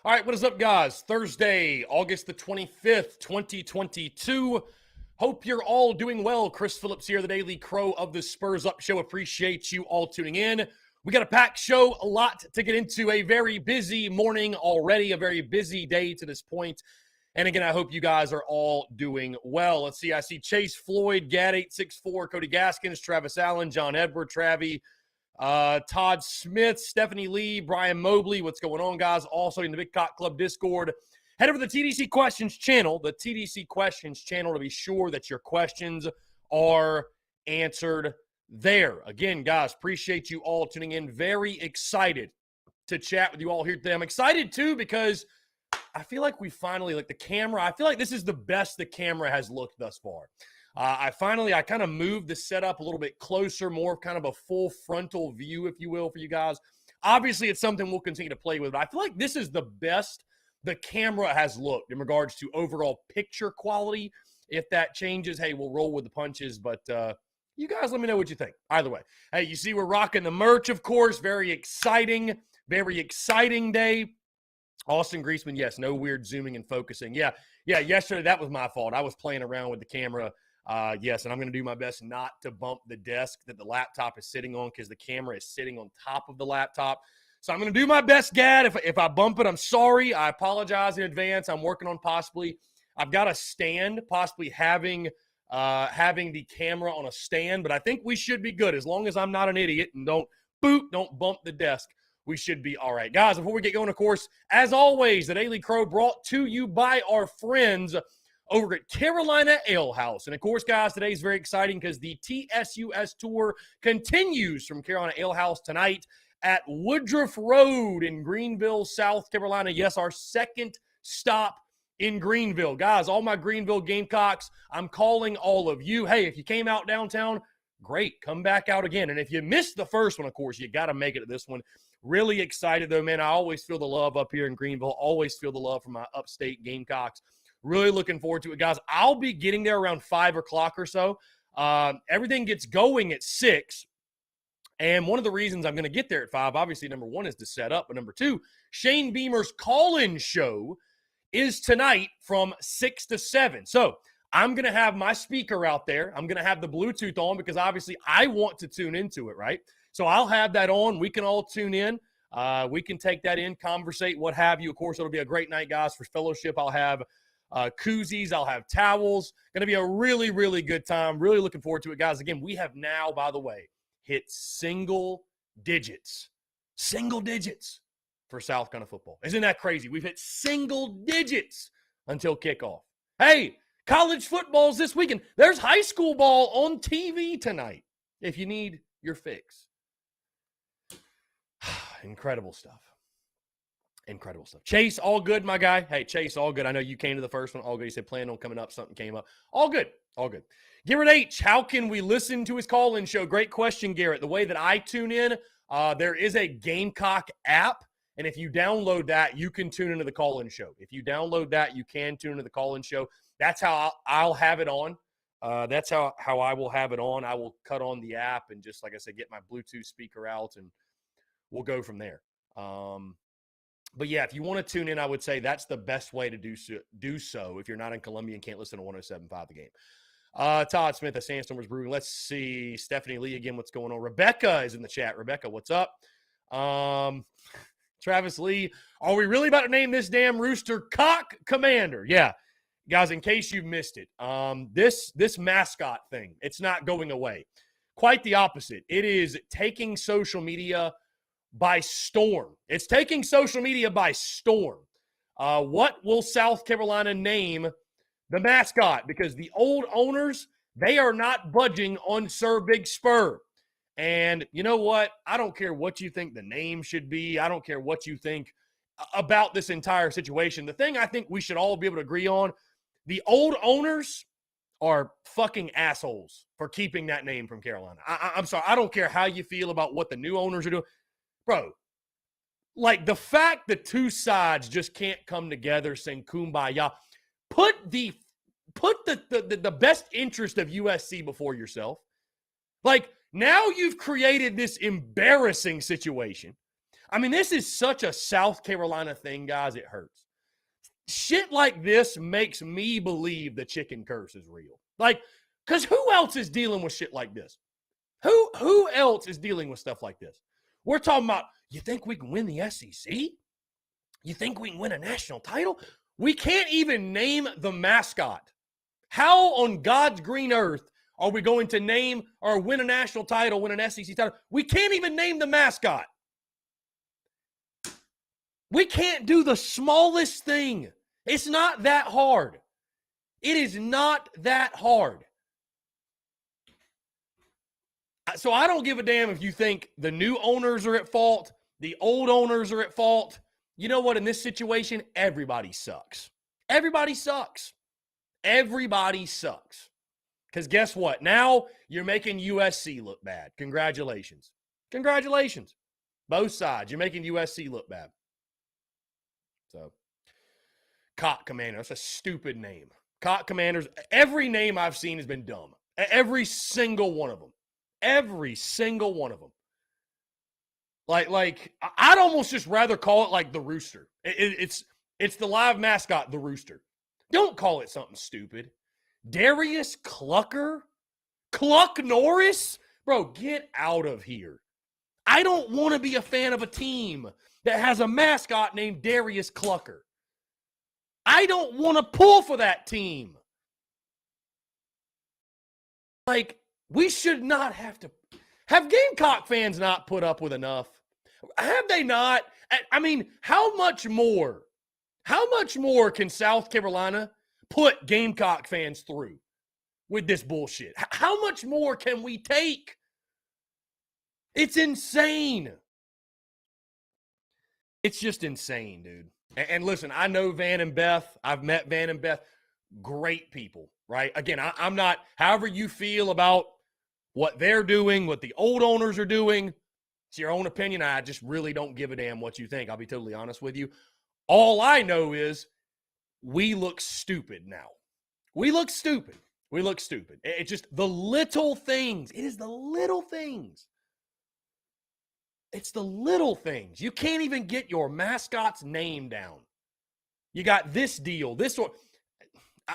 All right, what is up, guys? Thursday, August the 25th, 2022. Hope you're all doing well. Chris Phillips here, the Daily Crow of the Spurs Up Show. Appreciate you all tuning in. We got a packed show, a lot to get into, a very busy morning already, a very busy day to this point. And again, I hope you guys are all doing well. Let's see, I see Chase Floyd, Gad864, Cody Gaskins, Travis Allen, John Edward, Travie, Todd Smith, Stephanie Lee, Brian Mobley. What's going on, guys? Also in the Big Cock Club Discord. Head over to the TDC Questions channel, to be sure that your questions are answered there. Again, guys, appreciate you all tuning in. Very excited to chat with you all here today. I'm excited, too, because I feel like we finally, the camera, I feel like this is the best the camera has looked thus far. I kind of moved the setup a little bit closer, more kind of a full frontal view, if you will, for you guys. Obviously, it's something we'll continue to play with, but I feel like this is the best the camera has looked in regards to overall picture quality. If that changes, hey, we'll roll with the punches, but you guys let me know what you think. Either way. Hey, you see we're rocking the merch, of course. Very exciting day. Austin Griezmann, yes, no weird zooming and focusing. Yeah, yesterday that was my fault. I was playing around with the camera. Yes, and I'm going to do my best not to bump the desk that the laptop is sitting on because the camera is sitting on top of the laptop. So I'm going to do my best, Gad. If I bump it, I'm sorry. I apologize in advance. I'm working on I've got a stand, possibly having the camera on a stand, but I think we should be good as long as I'm not an idiot and don't bump the desk. We should be all right. Guys, before we get going, of course, as always, the Daily Crow brought to you by our friends over at Carolina Ale House. And, of course, guys, today is very exciting because the TSUS Tour continues from Carolina Ale House tonight at Woodruff Road in Greenville, South Carolina. Yes, our second stop in Greenville. Guys, all my Greenville Gamecocks, I'm calling all of you. Hey, if you came out downtown, great. Come back out again. And if you missed the first one, of course, you got to make it to this one. Really excited, though, man. I always feel the love up here in Greenville. Always feel the love from my upstate Gamecocks. Really looking forward to it, guys. I'll be getting there around 5 o'clock or so. Everything gets going at 6. And one of the reasons I'm going to get there at 5, obviously, number one is to set up. But number two, Shane Beamer's call-in show is tonight from 6 to 7. So I'm going to have my speaker out there. I'm going to have the Bluetooth on because obviously I want to tune into it, right? So I'll have that on. We can all tune in. We can take that in, conversate, what have you. Of course, it'll be a great night, guys, for fellowship. I'll have koozies. I'll have towels. Going to be a really, really good time. Really looking forward to it, guys. Again, we have now, by the way, hit single digits for South Carolina football. Isn't that crazy? We've hit single digits until kickoff. Hey, college football's this weekend. There's high school ball on TV tonight if you need your fix. Incredible stuff. Chase, all good, my guy. Hey, Chase, all good. I know you came to the first one. All good. You said plan on coming up. Something came up. All good. Garrett H., how can we listen to his call-in show? Great question, Garrett. The way that I tune in, there is a Gamecock app, and if you download that, you can tune into the call-in show. If you download that, you can tune into the call-in show. That's how I'll have it on. That's how I will have it on. I will cut on the app and just, like I said, get my Bluetooth speaker out, and we'll go from there. But, yeah, if you want to tune in, I would say that's the best way to do so if you're not in Columbia and can't listen to 107.5 The Game. Todd Smith, a Sandstorm was brewing. Let's see. Stephanie Lee again, what's going on? Rebecca is in the chat. Rebecca, what's up? Travis Lee, are we really about to name this damn rooster Cock Commander? Yeah. Guys, in case you missed it, this mascot thing, it's not going away. Quite the opposite. It is taking social media by storm. It's taking social media by storm. What will South Carolina name the mascot? Because the old owners, they are not budging on Sir Big Spur. And you know what? I don't care what you think the name should be. I don't care what you think about this entire situation. The thing I think we should all be able to agree on, the old owners are fucking assholes for keeping that name from Carolina. I'm sorry. I don't care how you feel about what the new owners are doing. Bro, like the fact that two sides just can't come together, sing kumbaya, put the best interest of USC before yourself. Like, now you've created this embarrassing situation I mean, this is such a South Carolina thing, guys. It hurts. Shit like this makes me believe the chicken curse is real. Like, because who else is dealing with shit like this? Who else is dealing with stuff like this? We're talking about, you think we can win the SEC? You think we can win a national title? We can't even name the mascot. How on God's green earth are we going to name or win a national title, win an SEC title? We can't even name the mascot. We can't do the smallest thing. It's not that hard. It is not that hard. So I don't give a damn if you think the new owners are at fault, the old owners are at fault. You know what? In this situation, everybody sucks. Everybody sucks. Everybody sucks. Because guess what? Now you're making USC look bad. Congratulations. Congratulations. Both sides. You're making USC look bad. So, Cock Commander. That's a stupid name. Cock Commanders. Every name I've seen has been dumb. Every single one of them. Every single one of them. Like I'd almost just rather call it like the Rooster. It's the live mascot, the Rooster. Don't call it something stupid. Darius Clucker? Cluck Norris? Bro, get out of here. I don't want to be a fan of a team that has a mascot named Darius Clucker. I don't want to pull for that team. Like, we should not have to. Have Gamecock fans not put up with enough? Have they not? I mean, how much more? How much more can South Carolina put Gamecock fans through with this bullshit? How much more can we take? It's insane. It's just insane, dude. And listen, I know Van and Beth. I've met Van and Beth. Great people, right? Again, I'm not, however you feel about what they're doing, what the old owners are doing, it's your own opinion. I just really don't give a damn what you think. I'll be totally honest with you. All I know is we look stupid now. We look stupid. We look stupid. It's just the little things. It is the little things. It's the little things. You can't even get your mascot's name down. You got this deal, this one.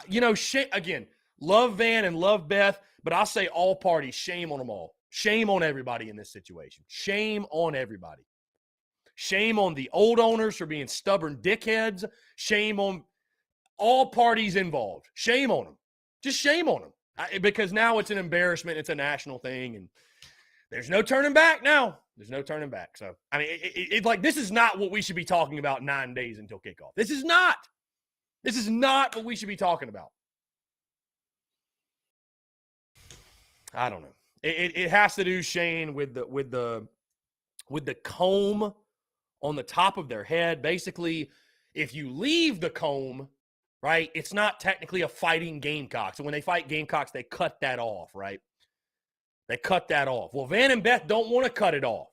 You know, again, love Van and love Beth, but I'll say all parties, shame on them all. Shame on everybody in this situation. Shame on everybody. Shame on the old owners for being stubborn dickheads. Shame on all parties involved. Shame on them. Just shame on them. Because now it's an embarrassment. It's a national thing, and there's no turning back now. There's no turning back. So, I mean, it's like this is not what we should be talking about 9 days until kickoff. This is not. This is not what we should be talking about. I don't know. It has to do, Shane, with the comb on the top of their head. Basically, if you leave the comb, right, it's not technically a fighting gamecock. So when they fight gamecocks, they cut that off, right? They cut that off. Well, Van and Beth don't want to cut it off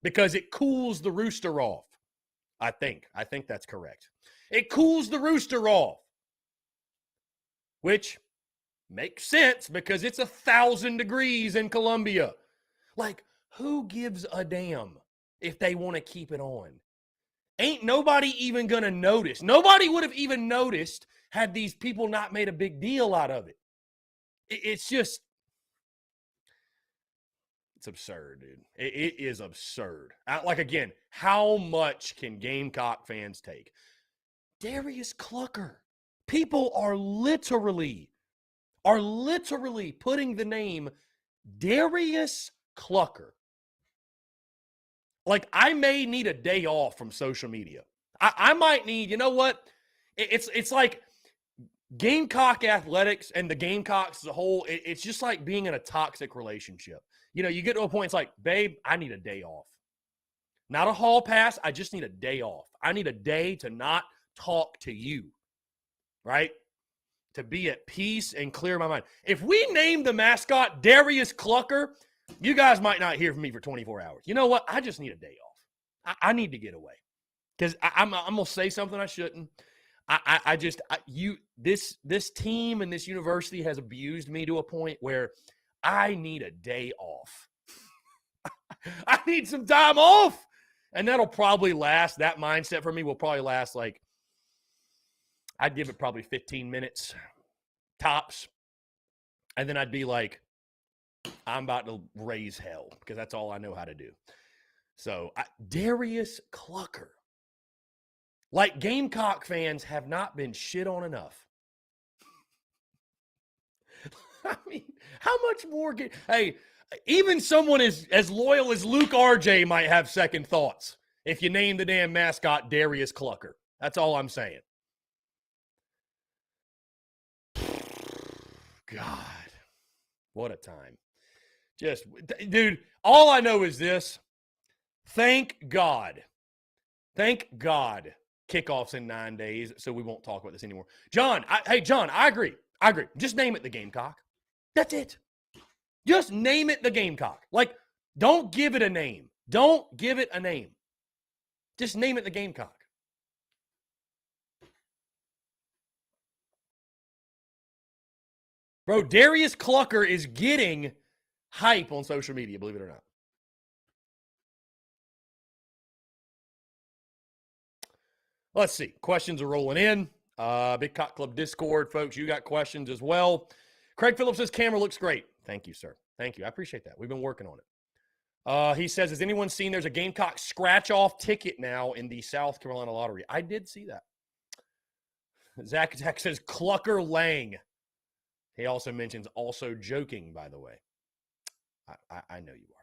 because it cools the rooster off. I think that's correct. It cools the rooster off, which makes sense because it's 1,000 degrees in Columbia. Like, who gives a damn if they want to keep it on? Ain't nobody even going to notice. Nobody would have even noticed had these people not made a big deal out of it. It's just, it's absurd, dude. It is absurd. Like, again, how much can Gamecock fans take? Darius Clucker. People are literally putting the name Darius Clucker. Like, I may need a day off from social media. I might need, you know what? It's like Gamecock athletics and the Gamecocks as a whole, it's just like being in a toxic relationship. You know, you get to a point, it's like, babe, I need a day off. Not a hall pass. I just need a day off. I need a day to not talk to you, right? To be at peace and clear my mind. If we name the mascot Darius Clucker, you guys might not hear from me for 24 hours. You know what? I just need a day off. I need to get away because I'm going to say something I shouldn't. This team and this university has abused me to a point where I need a day off. I need some time off. And that'll probably last, that mindset for me will probably last like, I'd give it probably 15 minutes tops. And then I'd be like, I'm about to raise hell because that's all I know how to do. So, Darius Clucker. Like, Gamecock fans have not been shit on enough. I mean, how much more hey, even someone as loyal as Luke RJ might have second thoughts if you name the damn mascot Darius Clucker. That's all I'm saying. God, what a time. Just, dude, all I know is this. Thank God. Thank God kickoff's in 9 days, so we won't talk about this anymore. John, I agree. Just name it the Gamecock. That's it. Just name it the Gamecock. Like, don't give it a name. Don't give it a name. Just name it the Gamecock. Bro, Darius Clucker is getting hype on social media, believe it or not. Let's see. Questions are rolling in. Big Cock Club Discord, folks. You got questions as well. Craig Phillips says camera looks great. Thank you, sir. Thank you. I appreciate that. We've been working on it. He says, has anyone seen there's a Gamecock scratch-off ticket now in the South Carolina lottery? I did see that. Zach says Clucker Lang. He also mentions also joking, by the way. I know you are.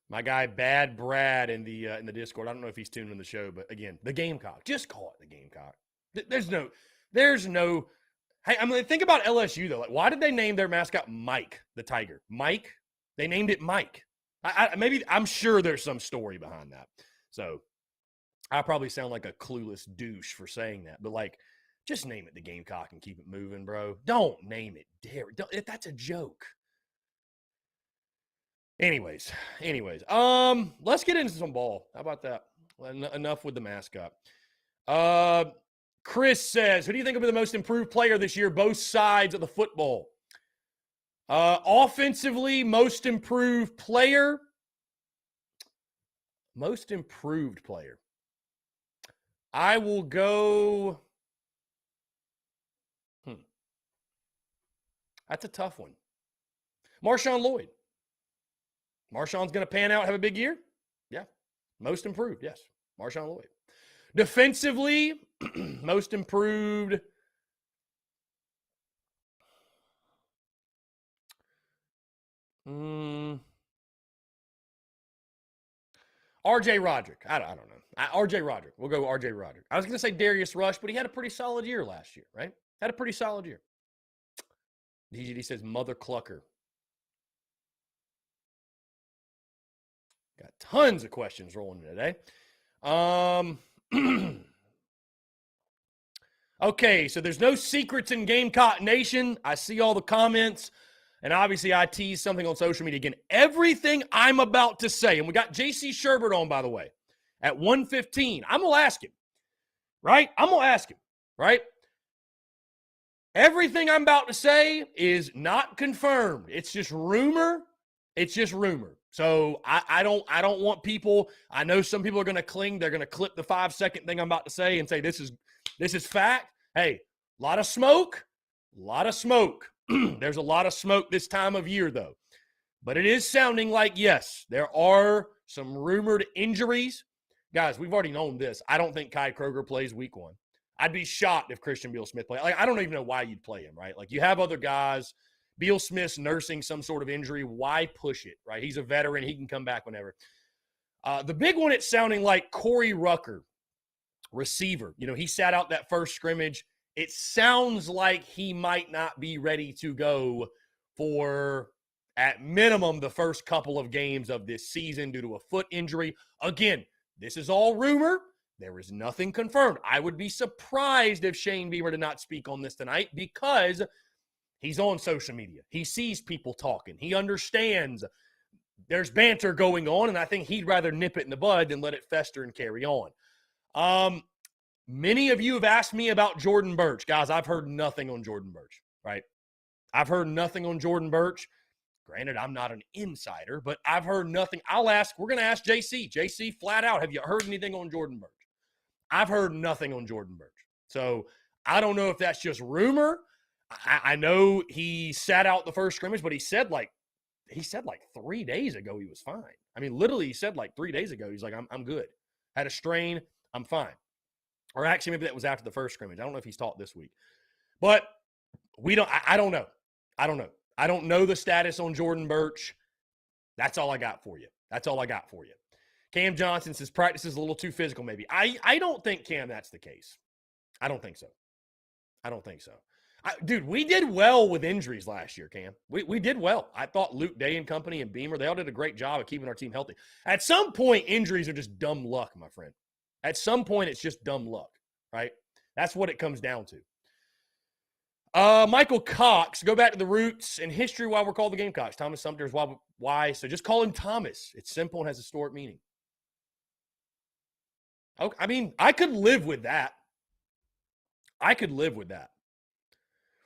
My guy, Bad Brad, in the Discord. I don't know if he's tuned in the show, but again, the Gamecock. Just call it the Gamecock. There's no. Hey, I mean, think about LSU though. Like, why did they name their mascot Mike the Tiger? Mike. They named it Mike. I'm sure there's some story behind that. So I probably sound like a clueless douche for saying that, but like, just name it the Gamecock and keep it moving, bro. Don't name it Dare. That's a joke. Anyways, let's get into some ball. How about that? Enough with the mascot. Chris says, who do you think will be the most improved player this year, both sides of the football? Offensively, most improved player. Most improved player. I will go. That's a tough one. Marshawn Lloyd. Marshawn's going to pan out, have a big year? Yeah. Most improved, yes. Marshawn Lloyd. Defensively, most improved. R.J. Roderick. I don't know. R.J. Roderick. We'll go R.J. Roderick. I was going to say Darius Rush, but he had a pretty solid year last year, right? Had a pretty solid year. DGD says Mother Clucker. Got tons of questions rolling in today. Okay, so there's no secrets in Gamecock Nation. I see all the comments, and obviously I tease something on social media. Again, everything I'm about to say, and we got JC Shurburtt on, by the way, at 1:15. I'm going to ask him, right? Everything I'm about to say is not confirmed. It's just rumor. So I don't want people. I know some people are going to cling. They're going to clip the 5-second thing I'm about to say and say this is fact. Hey, a lot of smoke. There's a lot of smoke this time of year though, but it is sounding like yes, there are some rumored injuries. Guys, we've already known this. I don't think Kai Kroger plays week 1. I'd be shocked if Christian Beal-Smith played. Like, I don't even know why you'd play him, right? Like, you have other guys. Beal-Smith's nursing some sort of injury. Why push it, right? He's a veteran. He can come back whenever. The big one, it's sounding like Corey Rucker, receiver. You know, he sat out that first scrimmage. It sounds like he might not be ready to go for, at minimum, the first couple of games of this season due to a foot injury. Again, this is all rumor. There is nothing confirmed. I would be surprised if Shane Beamer did not speak on this tonight because he's on social media. He sees people talking. He understands there's banter going on, and I think he'd rather nip it in the bud than let it fester and carry on. Many of you have asked me about Jordan Birch. Guys, I've heard nothing on Jordan Birch, right? I've heard nothing on Jordan Birch. Granted, I'm not an insider, but I've heard nothing. We're going to ask JC. JC, flat out, have you heard anything on Jordan Birch? I've heard nothing on Jordan Birch. So I don't know if that's just rumor. I know he sat out the first scrimmage, but he said like 3 days ago he was fine. I mean, literally, he said like 3 days ago, he's like, I'm good. Had a strain, I'm fine. Or actually, maybe that was after the first scrimmage. I don't know if he's taught this week. But I don't know. I don't know the status on Jordan Birch. That's all I got for you. Cam Johnson says practice is a little too physical, maybe. I don't think, Cam, that's the case. I don't think so. Dude, we did well with injuries last year, Cam. We did well. I thought Luke Day and company and Beamer, they all did a great job of keeping our team healthy. At some point, injuries are just dumb luck, my friend. At some point, it's just dumb luck, right? That's what it comes down to. Michael Cox, go back to the roots and history why we're called the Gamecocks. Thomas Sumter is why. So just call him Thomas. It's simple and has historic meaning. Okay, I mean, I could live with that.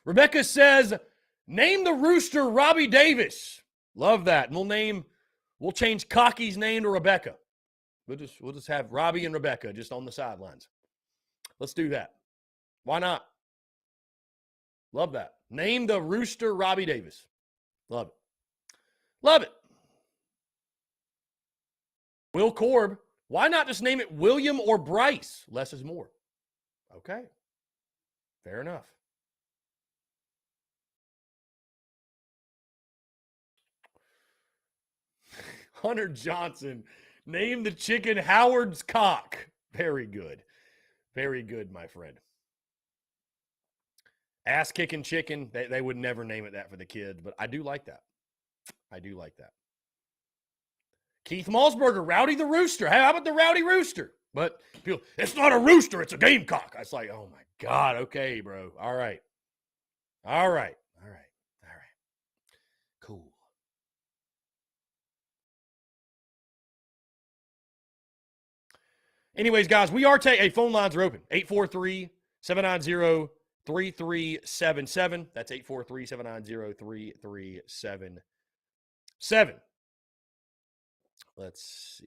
Rebecca says, name the rooster Robbie Davis. Love that. And we'll change Cocky's name to Rebecca. We'll just have Robbie and Rebecca just on the sidelines. Let's do that. Why not? Love that. Name the rooster Robbie Davis. Love it. Will Korb. Why not just name it William or Bryce? Less is more. Okay. Fair enough. Hunter Johnson. Name the chicken Howard's cock. Very good. Very good, my friend. Ass-kicking chicken. They would never name it that for the kids, but I do like that. Keith Malsberger, Rowdy the Rooster. How about the Rowdy Rooster? But people, it's not a rooster, it's a gamecock. I was like, oh my God, okay, bro. All right. Cool. Anyways, guys, we are taking, phone lines are open. 843-790-3377. That's 843-790-3377. Let's see.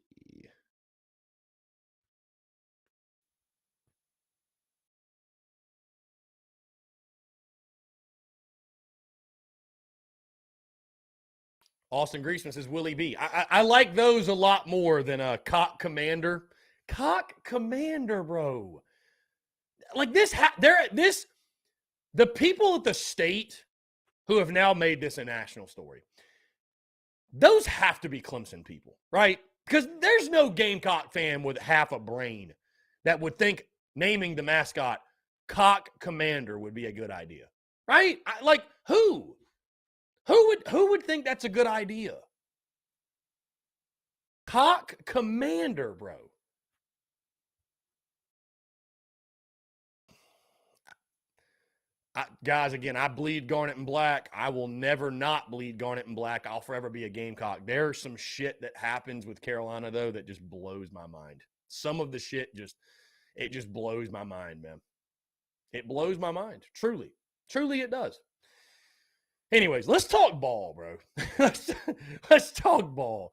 Austin Griezmann says Willie B. I like those a lot more than a Cock Commander. Cock Commander, bro. Like this, the people at the state who have now made this a national story, those have to be Clemson people, right? Because there's no Gamecock fan with half a brain that would think naming the mascot Cock Commander would be a good idea, right? Like who? Who would think that's a good idea? Cock Commander, bro. Guys, again, I bleed garnet and black. I will never not bleed garnet and black. I'll forever be a Gamecock. There's some shit that happens with Carolina, though, that just blows my mind. Some of the shit just blows my mind, man. It blows my mind. Truly. Truly it does. Anyways, let's talk ball, bro. Let's talk ball.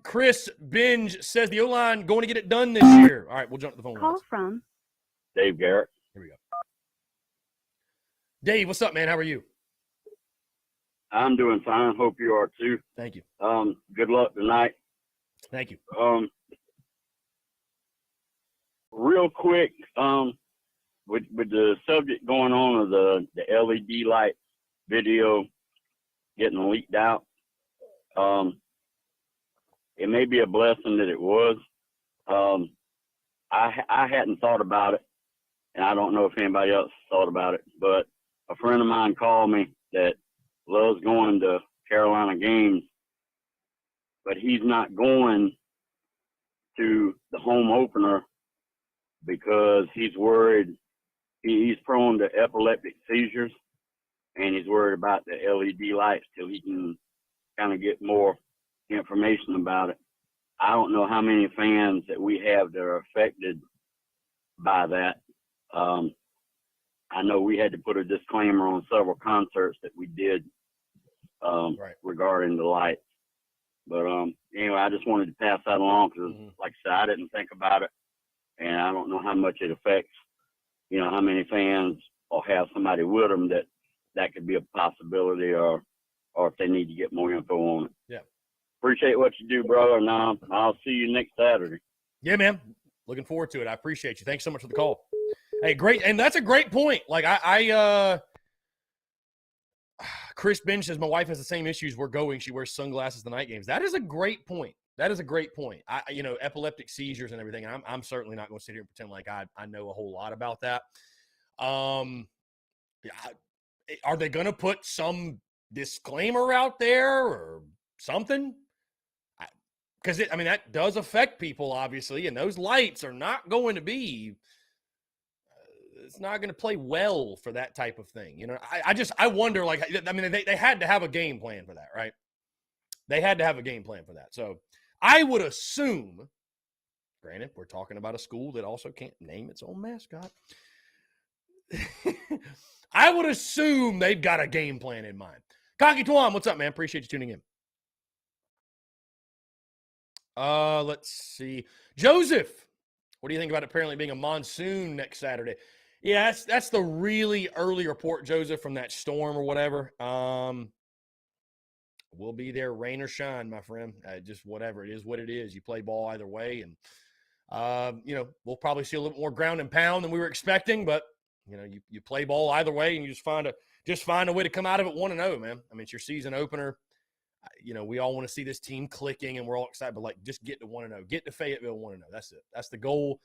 Chris Binge says the O-line going to get it done this year. All right, we'll jump to the phone. Call from Dave Garrett. Here we go. Dave, what's up, man? How are you? I'm doing fine. Hope you are too. Thank you. Good luck tonight. Thank you. Real quick, with the subject going on of the LED light video getting leaked out, it may be a blessing that it was. I hadn't thought about it, and I don't know if anybody else thought about it, but a friend of mine called me that loves going to Carolina games, but he's not going to the home opener because he's worried. He's prone to epileptic seizures, and he's worried about the LED lights till he can kind of get more information about it. I don't know how many fans that we have that are affected by that. I know we had to put a disclaimer on several concerts that we did regarding the lights. But anyway, I just wanted to pass that along because, like I said, I didn't think about it, and I don't know how much it affects, how many fans will have somebody with them that could be a possibility, or if they need to get more info on it. Yeah. Appreciate what you do, brother, and I'll see you next Saturday. Yeah, man. Looking forward to it. I appreciate you. Thanks so much for the call. Hey, great. And that's a great point. Like Chris Bench says, my wife has the same issues. We're going. She wears sunglasses the night games. That is a great point. That is a great point. Epileptic seizures and everything. And I'm certainly not going to sit here and pretend like I know a whole lot about that. Are they going to put some disclaimer out there or something? Because that does affect people, obviously, and those lights are not going to be. It's not going to play well for that type of thing. I wonder, they had to have a game plan for that, right? They had to have a game plan for that. So I would assume, granted, we're talking about a school that also can't name its own mascot. I would assume they've got a game plan in mind. Cocky Tuan, what's up, man? Appreciate you tuning in. Let's see. Joseph, what do you think about apparently being a monsoon next Saturday? Yeah, that's the really early report, Joseph, from that storm or whatever. We'll be there, rain or shine, my friend. Just whatever. It is what it is. You play ball either way. And, we'll probably see a little more ground and pound than we were expecting. But, you play ball either way, and you just find a way to come out of it 1-0, man. It's your season opener. We all want to see this team clicking, and we're all excited. But, just get to 1-0. Get to Fayetteville 1-0. That's it. That's the goal.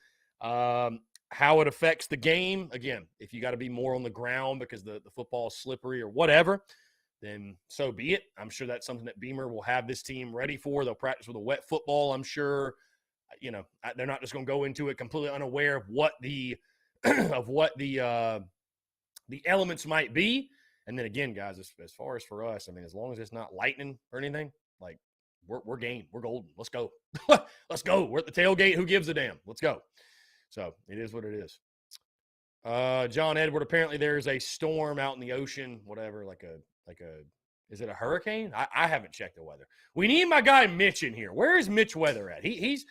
How it affects the game, again, if you got to be more on the ground because the football is slippery or whatever, then so be it. I'm sure that's something that Beamer will have this team ready for. They'll practice with a wet football, I'm sure. They're not just going to go into it completely unaware of what the elements might be. And then again, guys, as far as for us, as long as it's not lightning or anything, we're game. We're golden. Let's go. Let's go. We're at the tailgate. Who gives a damn? Let's go. So it is what it is. John Edward, apparently there's a storm out in the ocean, whatever, is it a hurricane? I haven't checked the weather. We need my guy Mitch in here. Where is Mitch Weather at? He's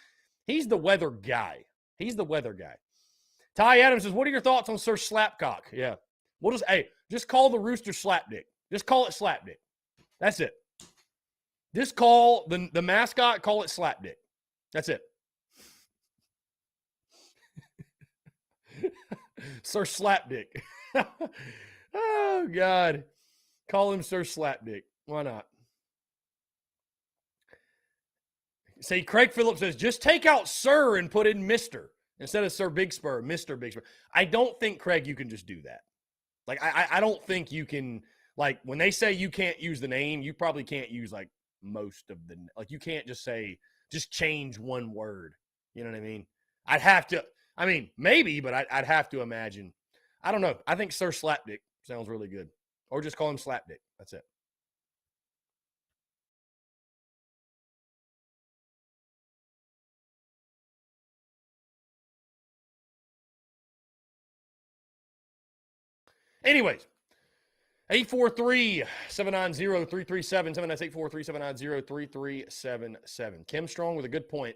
the weather guy. He's the weather guy. Ty Adams says, what are your thoughts on Sir Slapcock? Yeah. Just call the rooster Slapdick. Just call it Slapdick. That's it. Just call the mascot, call it Slapdick. That's it. Sir Slapdick. Oh, God. Call him Sir Slapdick. Why not? See, Craig Phillips says, just take out Sir and put in Mr. Instead of Sir Big Spur, Mr. Big Spur. I don't think, Craig, you can just do that. I don't think you can, when they say you can't use the name, you probably can't use, most of the, you can't just say, just change one word. You know what I mean? I'd have to. Maybe, but I'd have to imagine. I don't know. I think Sir Slapdick sounds really good. Or just call him Slapdick. That's it. Anyways, 843-790-3377. That's 843-790-3377. Kim Strong with a good point.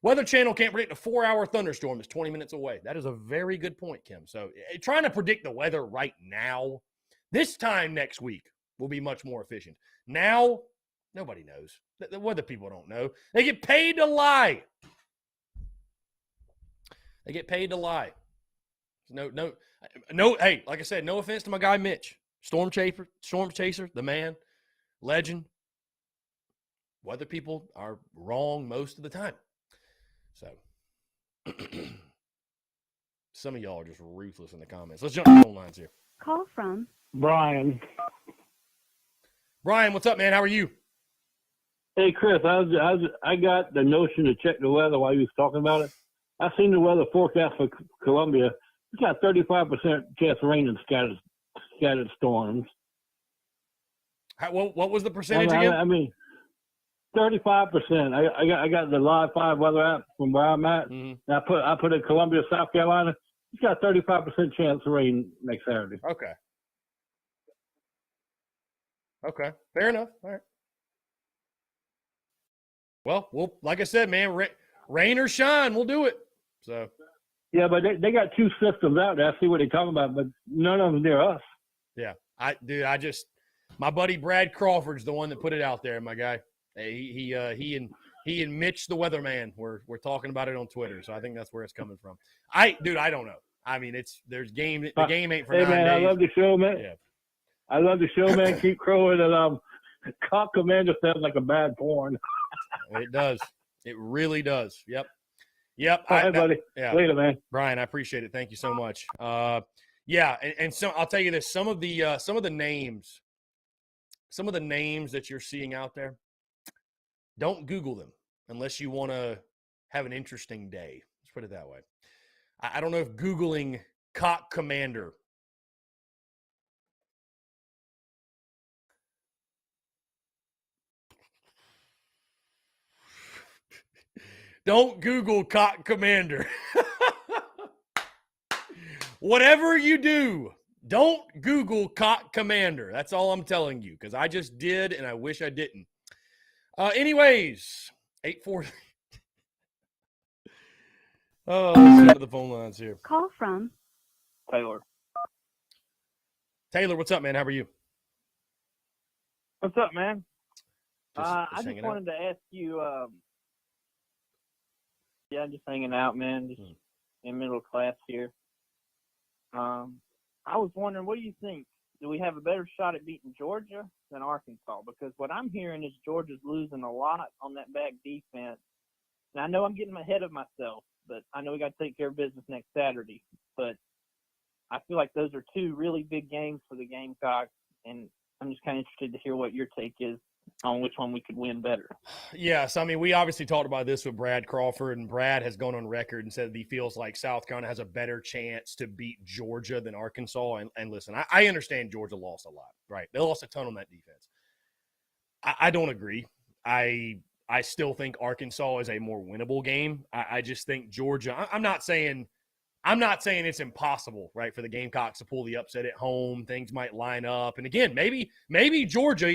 Weather Channel can't predict a 4-hour thunderstorm that's 20 minutes away. That is a very good point, Kim. So trying to predict the weather right now, this time next week, will be much more efficient. Now, nobody knows. The weather people don't know. They get paid to lie. They get paid to lie. No. Hey, like I said, no offense to my guy Mitch, storm chaser, the man, legend. Weather people are wrong most of the time. So, some of y'all are just ruthless in the comments. Let's jump to the phone lines here. Call from Brian. Brian, what's up, man? How are you? Hey, Chris, I got the notion to check the weather while you was talking about it. I seen the weather forecast for Columbia. It's got 35% chance of rain and scattered storms. What was the percentage again? 35%. I got the Live 5 weather app from where I'm at. Mhm. And I put in Columbia, South Carolina. It's got a 35% chance of rain next Saturday. Okay. Okay. Fair enough. All right. Well, like I said, man, rain or shine, we'll do it. So. Yeah, but they got two systems out there. I see what they're talking about, but none of them near us. Yeah. My buddy Brad Crawford's the one that put it out there, my guy. He and Mitch, the weatherman, we're talking about it on Twitter. So I think that's where it's coming from. I don't know. I mean, the game ain't for 9 man, days. I love the show, man. Yeah. I love the show, man. Keep crowing. And Cock Commander sounds like a bad porn. It does. It really does. Yep. All right, buddy. Yeah. Later, man. Brian, I appreciate it. Thank you so much. Yeah, and so I'll tell you this: some of the names that you're seeing out there, don't Google them unless you want to have an interesting day. Let's put it that way. I don't know if Googling Cock Commander. Don't Google Cock Commander. Whatever you do, don't Google Cock Commander. That's all I'm telling you, because I just did, and I wish I didn't. Anyways, 8-4. Oh, let's get to the phone lines here. Call from Taylor. Taylor, what's up, man? How are you? What's up, man? I just hanging wanted to ask you. Just hanging out, man. Just in middle class here. I was wondering, what do you think? Do we have a better shot at beating Georgia than Arkansas? Because what I'm hearing is Georgia's losing a lot on that back defense. And I know I'm getting ahead of myself, but I know we got to take care of business next Saturday. But I feel like those are two really big games for the Gamecocks, and I'm just kind of interested to hear what your take is on which one we could win better. Yes, I mean, we obviously talked about this with Brad Crawford, and Brad has gone on record and said that he feels like South Carolina has a better chance to beat Georgia than Arkansas. And listen, I understand Georgia lost a lot, right? They lost a ton on that defense. I don't agree. I still think Arkansas is a more winnable game. I just think Georgia – I'm not saying it's impossible, right, for the Gamecocks to pull the upset at home. Things might line up. And again, maybe Georgia,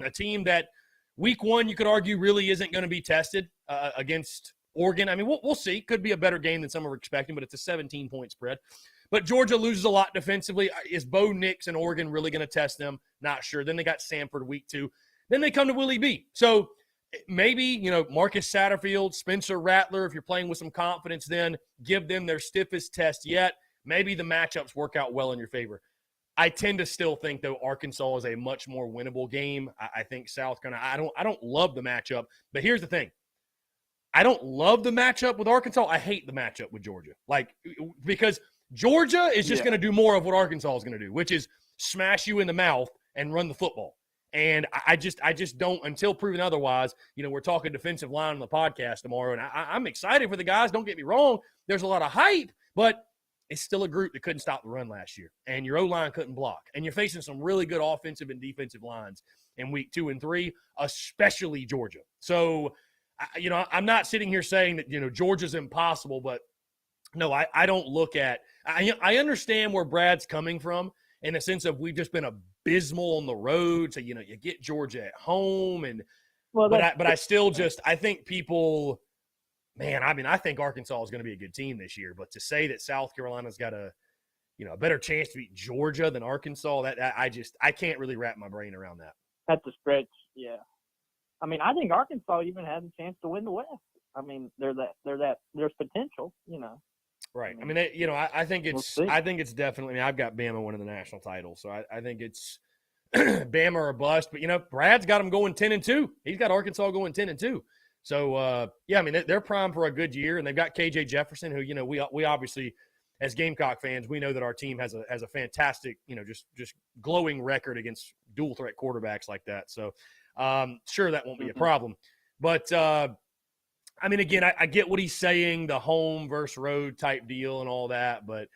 a team that week one you could argue really isn't going to be tested against Oregon. I mean, we'll see. Could be a better game than some are expecting, but it's a 17-point spread. But Georgia loses a lot defensively. Is Bo Nix and Oregon really going to test them? Not sure. Then they got Samford week 2. Then they come to Willie B. So maybe, Marcus Satterfield, Spencer Rattler, if you're playing with some confidence, then give them their stiffest test yet. Maybe the matchups work out well in your favor. I tend to still think, though, Arkansas is a much more winnable game. I think South Carolina, I don't love the matchup, but here's the thing. I don't love the matchup with Arkansas. I hate the matchup with Georgia. Because Georgia is just going to do more of what Arkansas is going to do, which is smash you in the mouth and run the football. And I just don't, until proven otherwise. We're talking defensive line on the podcast tomorrow, and I'm excited for the guys. Don't get me wrong. There's a lot of hype, but it's still a group that couldn't stop the run last year, and your O-line couldn't block. And you're facing some really good offensive and defensive lines in week 2 and 3, especially Georgia. So, I'm not sitting here saying that, Georgia's impossible, but no, I don't look at – I understand where Brad's coming from in the sense of we've just been abysmal on the road. So, you get Georgia at home. But I still just – I think people – man, I mean, I think Arkansas is going to be a good team this year. But to say that South Carolina's got a better chance to beat Georgia than Arkansas, I can't really wrap my brain around that. That's a stretch, yeah. I mean, I think Arkansas even has a chance to win the West. I mean, there's potential, Right. I mean, I think it's definitely. I mean, I've got Bama winning the national title, so I think it's Bama or bust. But Brad's got them going 10-2. He's got Arkansas going 10-2. So I mean, they're primed for a good year, and they've got KJ Jefferson, who we obviously, as Gamecock fans, we know that our team has a fantastic, just glowing record against dual threat quarterbacks like that. So sure, that won't be a problem, but. I mean, again, I get what he's saying, the home versus road type deal and all that, but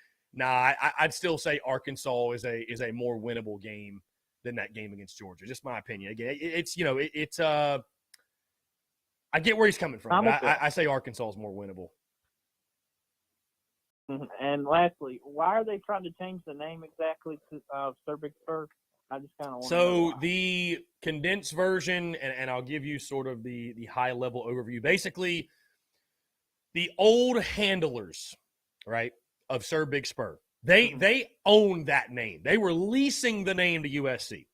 I'd still say Arkansas is a more winnable game than that game against Georgia. Just my opinion. Again, it's I get where he's coming from. I'm But okay. I say Arkansas is more winnable. And lastly, why are they trying to change the name exactly to Surbig Spur? I just kind of want to know So why. the condensed version, and I'll give you sort of the high-level overview. Basically, the old handlers, right, of Sir Big Spur, they own that name. They were leasing the name to USC.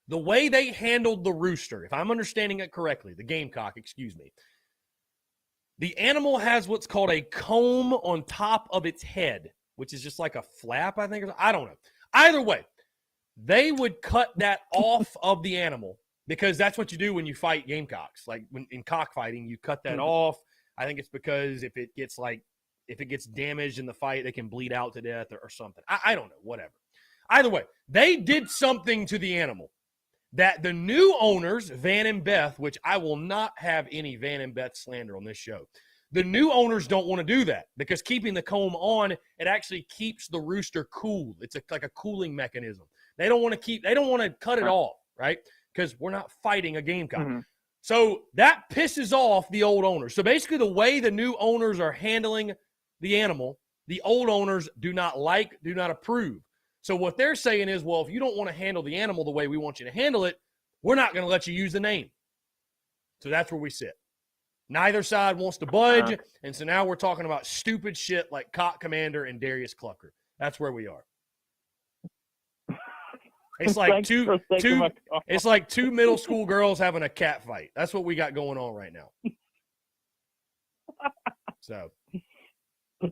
The way they handled the rooster, if I'm understanding it correctly, the gamecock, excuse me, the animal has what's called a comb on top of its head, which is just like a flap, I think. I don't know. Either way, they would cut that off of the animal because that's what you do when you fight gamecocks. Like when in cockfighting, you cut that off. I think it's because if it gets damaged in the fight, they can bleed out to death or something. I don't know, whatever. Either way, they did something to the animal that the new owners, Van and Beth, which I will not have any Van and Beth slander on this show. The new owners don't want to do that because keeping the comb on, it actually keeps the rooster cool. It's like a cooling mechanism. They don't want to cut it off, right? Because we're not fighting a gamecock. Mm-hmm. So that pisses off the old owners. So basically the way the new owners are handling the animal, the old owners do not approve. So what they're saying is, well, if you don't want to handle the animal the way we want you to handle it, we're not going to let you use the name. So that's where we sit. Neither side wants to budge, and so now we're talking about stupid shit like Cock Commander and Darius Clucker. That's where we are. It's like it's like two middle school girls having a cat fight. That's what we got going on right now. So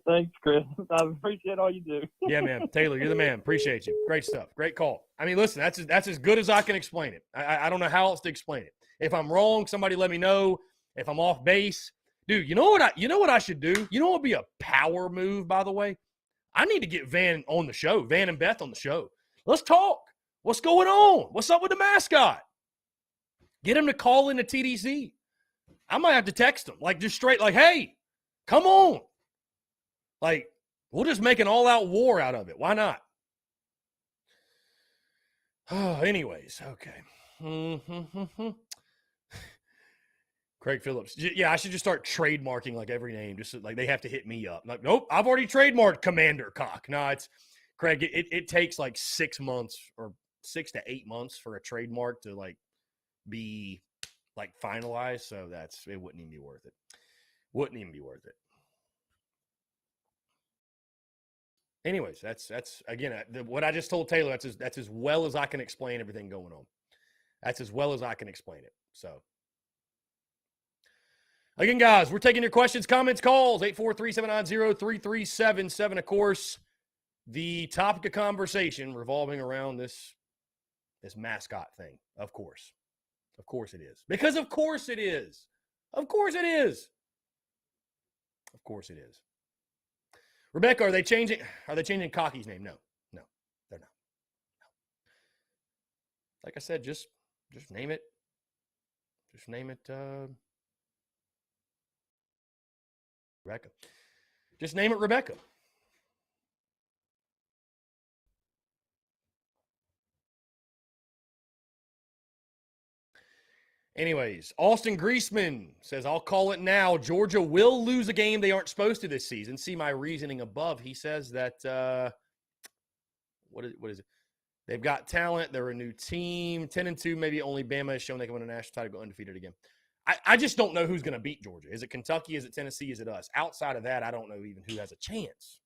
thanks, Chris. I appreciate all you do. yeah, man. Taylor, you're the man. Appreciate you. Great stuff. Great call. I mean, listen, that's as good as I can explain it. I don't know how else to explain it. If I'm wrong, somebody let me know. If I'm off base, dude, you know what I should do? You know what would be a power move, by the way? I need to get Van on the show, Van and Beth on the show. Let's talk. What's going on? What's up with the mascot? Get him to call in the TDC. I might have to text him, like just straight, like, hey, come on. Like, we'll just make an all-out war out of it. Why not? Oh, anyways, okay. Craig Phillips. Yeah, I should just start trademarking like every name. Just like they have to hit me up. Like, nope, I've already trademarked Commander Cock. No, it's Craig. It takes like 6 months or 6 to 8 months for a trademark to like be like finalized. So it wouldn't even be worth it. Wouldn't even be worth it. Anyways, that's again what I just told Taylor. That's as well as I can explain everything going on. That's as well as I can explain it. So. Again, guys, we're taking your questions, comments, calls, 843-790-3377. Of course, the topic of conversation revolving around this mascot thing, of course. Of course it is. Because of course it is. Of course it is. Of course it is. Rebecca, are they changing Cocky's name? No, they're not. No. Like I said, just name it. Just name it Rebecca. Just name it Rebecca. Anyways, Austin Griesman says, I'll call it now. Georgia will lose a game they aren't supposed to this season. See my reasoning above. He says that, what is it? They've got talent. They're a new team. 10-2, maybe only Bama has shown they can win a national title, go undefeated again. I just don't know who's going to beat Georgia. Is it Kentucky? Is it Tennessee? Is it us? Outside of that, I don't know even who has a chance.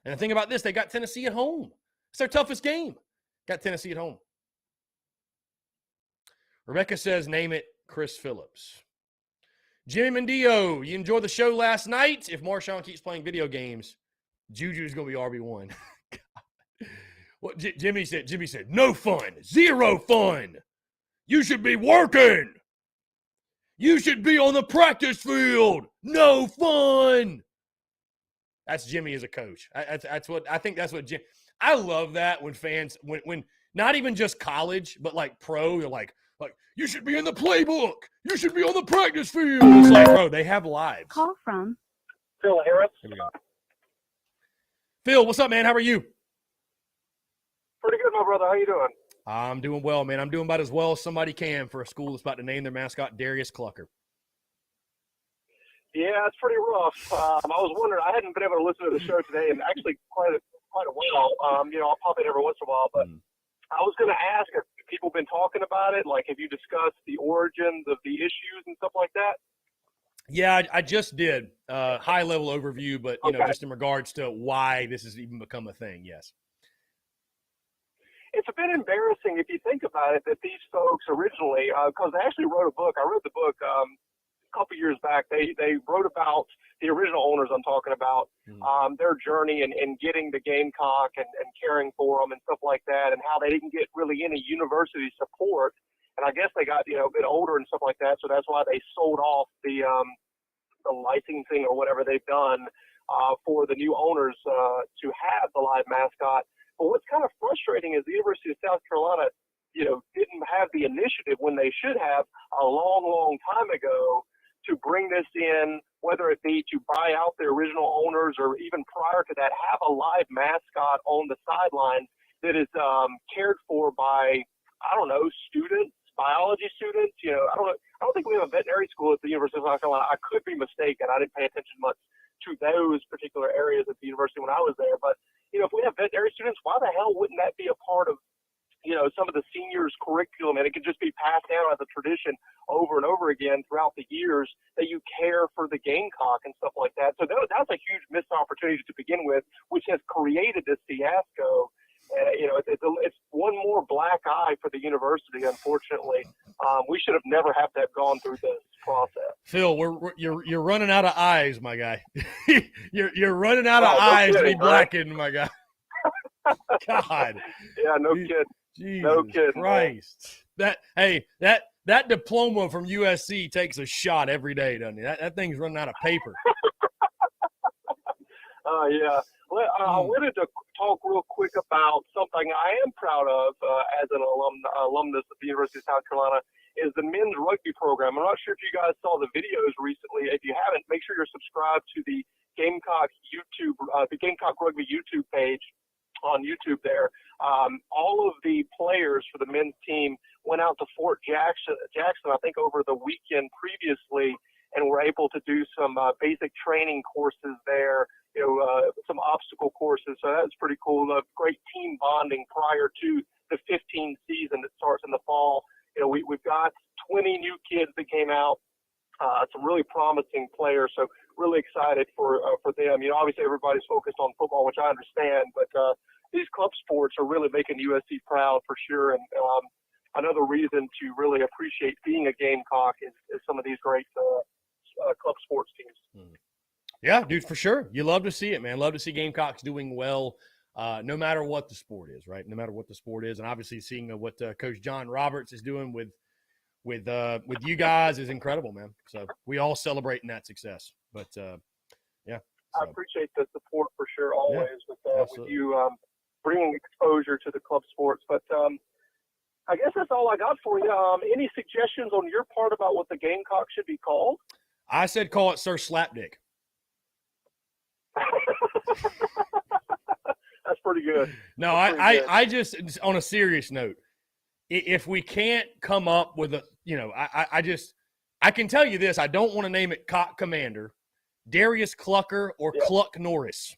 And the thing about this, they got Tennessee at home. It's their toughest game. Got Tennessee at home. Rebecca says, name it Chris Phillips. Jimmy Mendio, you enjoyed the show last night? If Marshawn keeps playing video games, Juju's going to be RB1. What Jimmy said, no fun, zero fun. You should be working. You should be on the practice field. No fun. That's Jimmy as a coach. That's what Jim. I love that when fans, when not even just college, but like pro, you're like you should be in the playbook. You should be on the practice field. It's like, bro, they have lives. Call from Phil Harris. Here we go. Phil, what's up, man? How are you? Pretty good, my brother. How you doing? I'm doing well, man. I'm doing about as well as somebody can for a school that's about to name their mascot Darius Clucker. Yeah, it's pretty rough. I was wondering. I hadn't been able to listen to the show today, and actually quite a while. I'll pop in every once in a while, but I was going to ask if people been talking about it. Like, have you discussed the origins of the issues and stuff like that? Yeah, I just did high level overview, but Okay. just in regards to why this has even become a thing. Yes. It's a bit embarrassing if you think about it that these folks originally, because they actually wrote a book. I read the book a couple years back. They wrote about the original owners I'm talking about, their journey in getting the Gamecock and caring for them and stuff like that, and how they didn't get really any university support. And I guess they got a bit older and stuff like that, so that's why they sold off the licensing or whatever they've done for the new owners to have the live mascot. But what's kind of frustrating is the University of South Carolina, didn't have the initiative when they should have a long, long time ago to bring this in, whether it be to buy out the original owners or even prior to that, have a live mascot on the sideline that is cared for by, students, biology students. I don't think we have a veterinary school at the University of South Carolina. I could be mistaken. I didn't pay attention much to those particular areas at the university when I was there. But, if we have veterinary students, why the hell wouldn't that be a part of, some of the seniors' curriculum? And it could just be passed down as a tradition over and over again throughout the years that you care for the Gamecock and stuff like that. So that's a huge missed opportunity to begin with, which has created this fiasco. It's one more black eye for the university, unfortunately. We should have never have to have gone through this process. Phil, you're running out of eyes, my guy. you're running out of no eyes kidding, to be blackened, my guy. God. Yeah, no kidding. Jesus no kidding, Christ. That diploma from USC takes a shot every day, doesn't it? That thing's running out of paper. Yeah. Well, I wanted to talk real quick about something I am proud of as an alumnus of the University of South Carolina is the men's rugby program. I'm not sure if you guys saw the videos recently. If you haven't, make sure you're subscribed to the Gamecock the Gamecock Rugby YouTube page on YouTube there. All of the players for the men's team went out to Fort Jackson, I think over the weekend previously, and were able to do some basic training courses there, some obstacle courses. So that's pretty cool. Great team bonding prior to the 15 season that starts in the fall. We've got 20 new kids that came out, some really promising players. So really excited for them. Obviously everybody's focused on football, which I understand, but these club sports are really making USC proud for sure. And another reason to really appreciate being a Gamecock is some of these great club sports teams. Yeah, dude, for sure. You love to see it, man. Love to see Gamecocks doing well, no matter what the sport is, right? No matter what the sport is, and obviously seeing what Coach John Roberts is doing with you guys is incredible, man. So we all celebrating that success. But yeah, I appreciate the support for sure, always with you bringing exposure to the club sports. But I guess that's all I got for you. Any suggestions on your part about what the Gamecock should be called? I said call it Sir Slapdick. That's pretty good. No, I just, on a serious note, if we can't come up with I can tell you this, I don't want to name it Cock Commander, Darius Clucker, or Cluck Norris.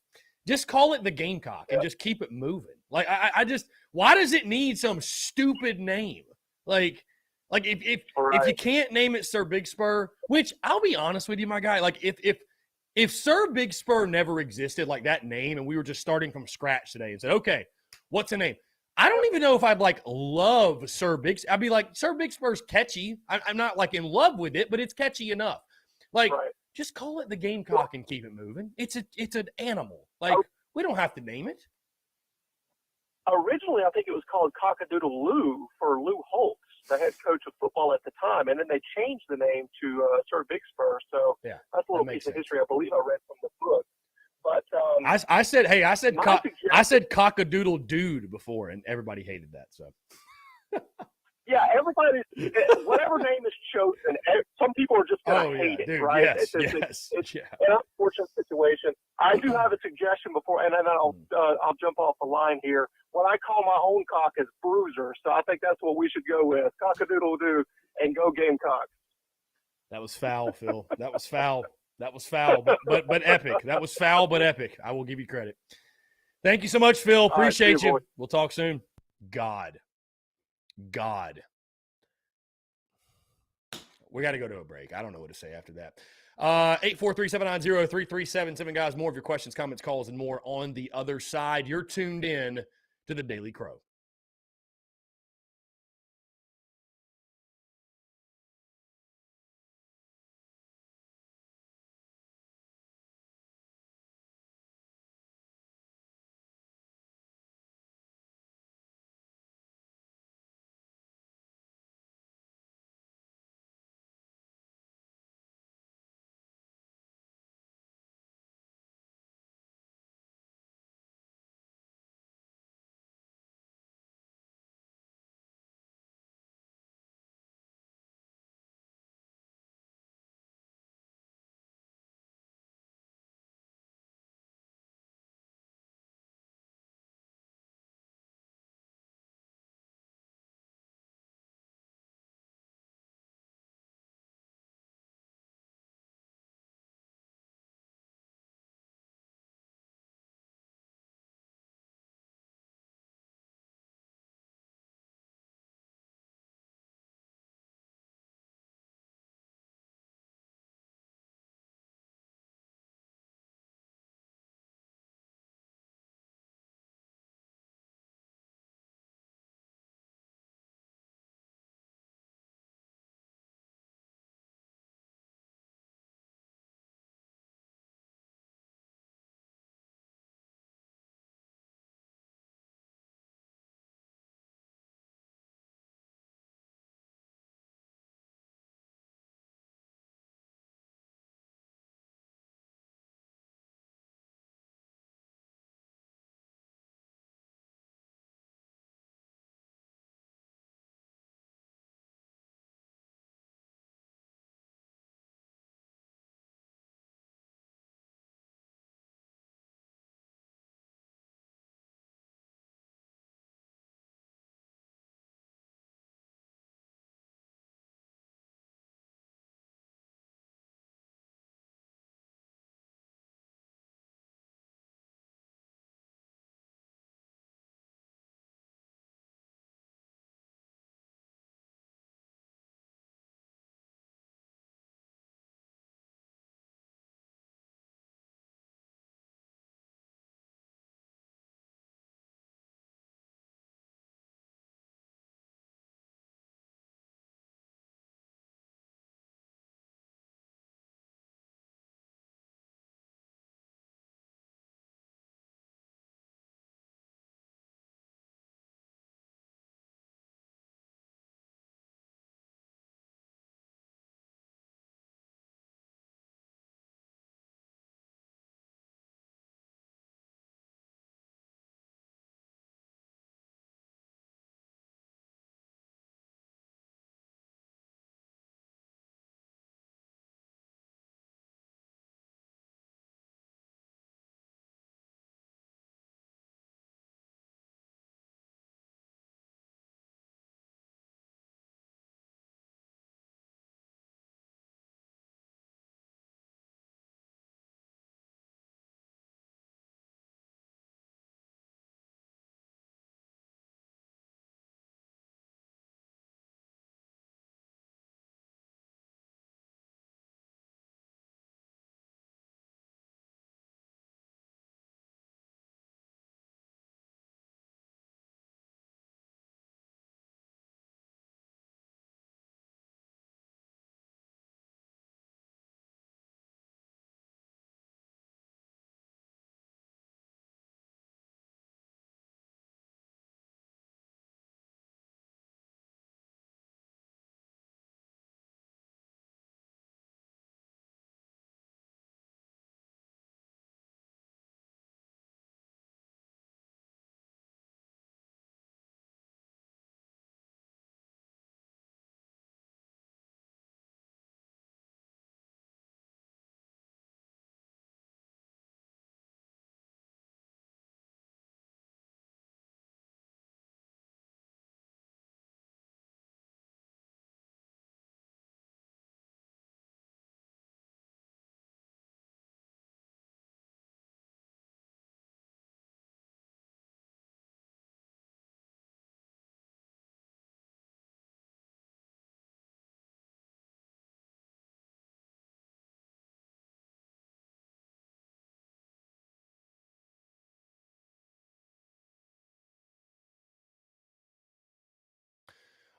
Just call it the Gamecock and just keep it moving. Like, why does it need some stupid name? Like if you can't name it Sir Big Spur, which I'll be honest with you, my guy, like if Sir Big Spur never existed, like that name, and we were just starting from scratch today and said, okay, what's the name? I don't even know if I'd love Sir Big. I'd be like, Sir Big Spur's catchy. I'm not in love with it, but it's catchy enough. Just call it the Gamecock and keep it moving. It's an animal. We don't have to name it. Originally, I think it was called Cockadoodle Lou for Lou Holtz, the head coach of football at the time, and then they changed the name to Sir Big Spur. So yeah, that's a little piece of history I believe I read from the book. But I said Cockadoodle Dude before, and everybody hated that. So yeah, everybody, whatever name is chosen, some people are just going to hate it, dude, right? Yes, it's an unfortunate situation. I do have a suggestion before, and then I'll jump off the line here. What I call my own cock is Bruiser, so I think that's what we should go with. Cockadoodle Doo and go Gamecocks. That was foul, Phil. That was foul. That was foul, but epic. That was foul, but epic. I will give you credit. Thank you so much, Phil. Appreciate you. We'll talk soon. God. We got to go to a break. I don't know what to say after that. 843-790-3377, guys. More of your questions, comments, calls, and more on the other side. You're tuned in to the Daily Crow.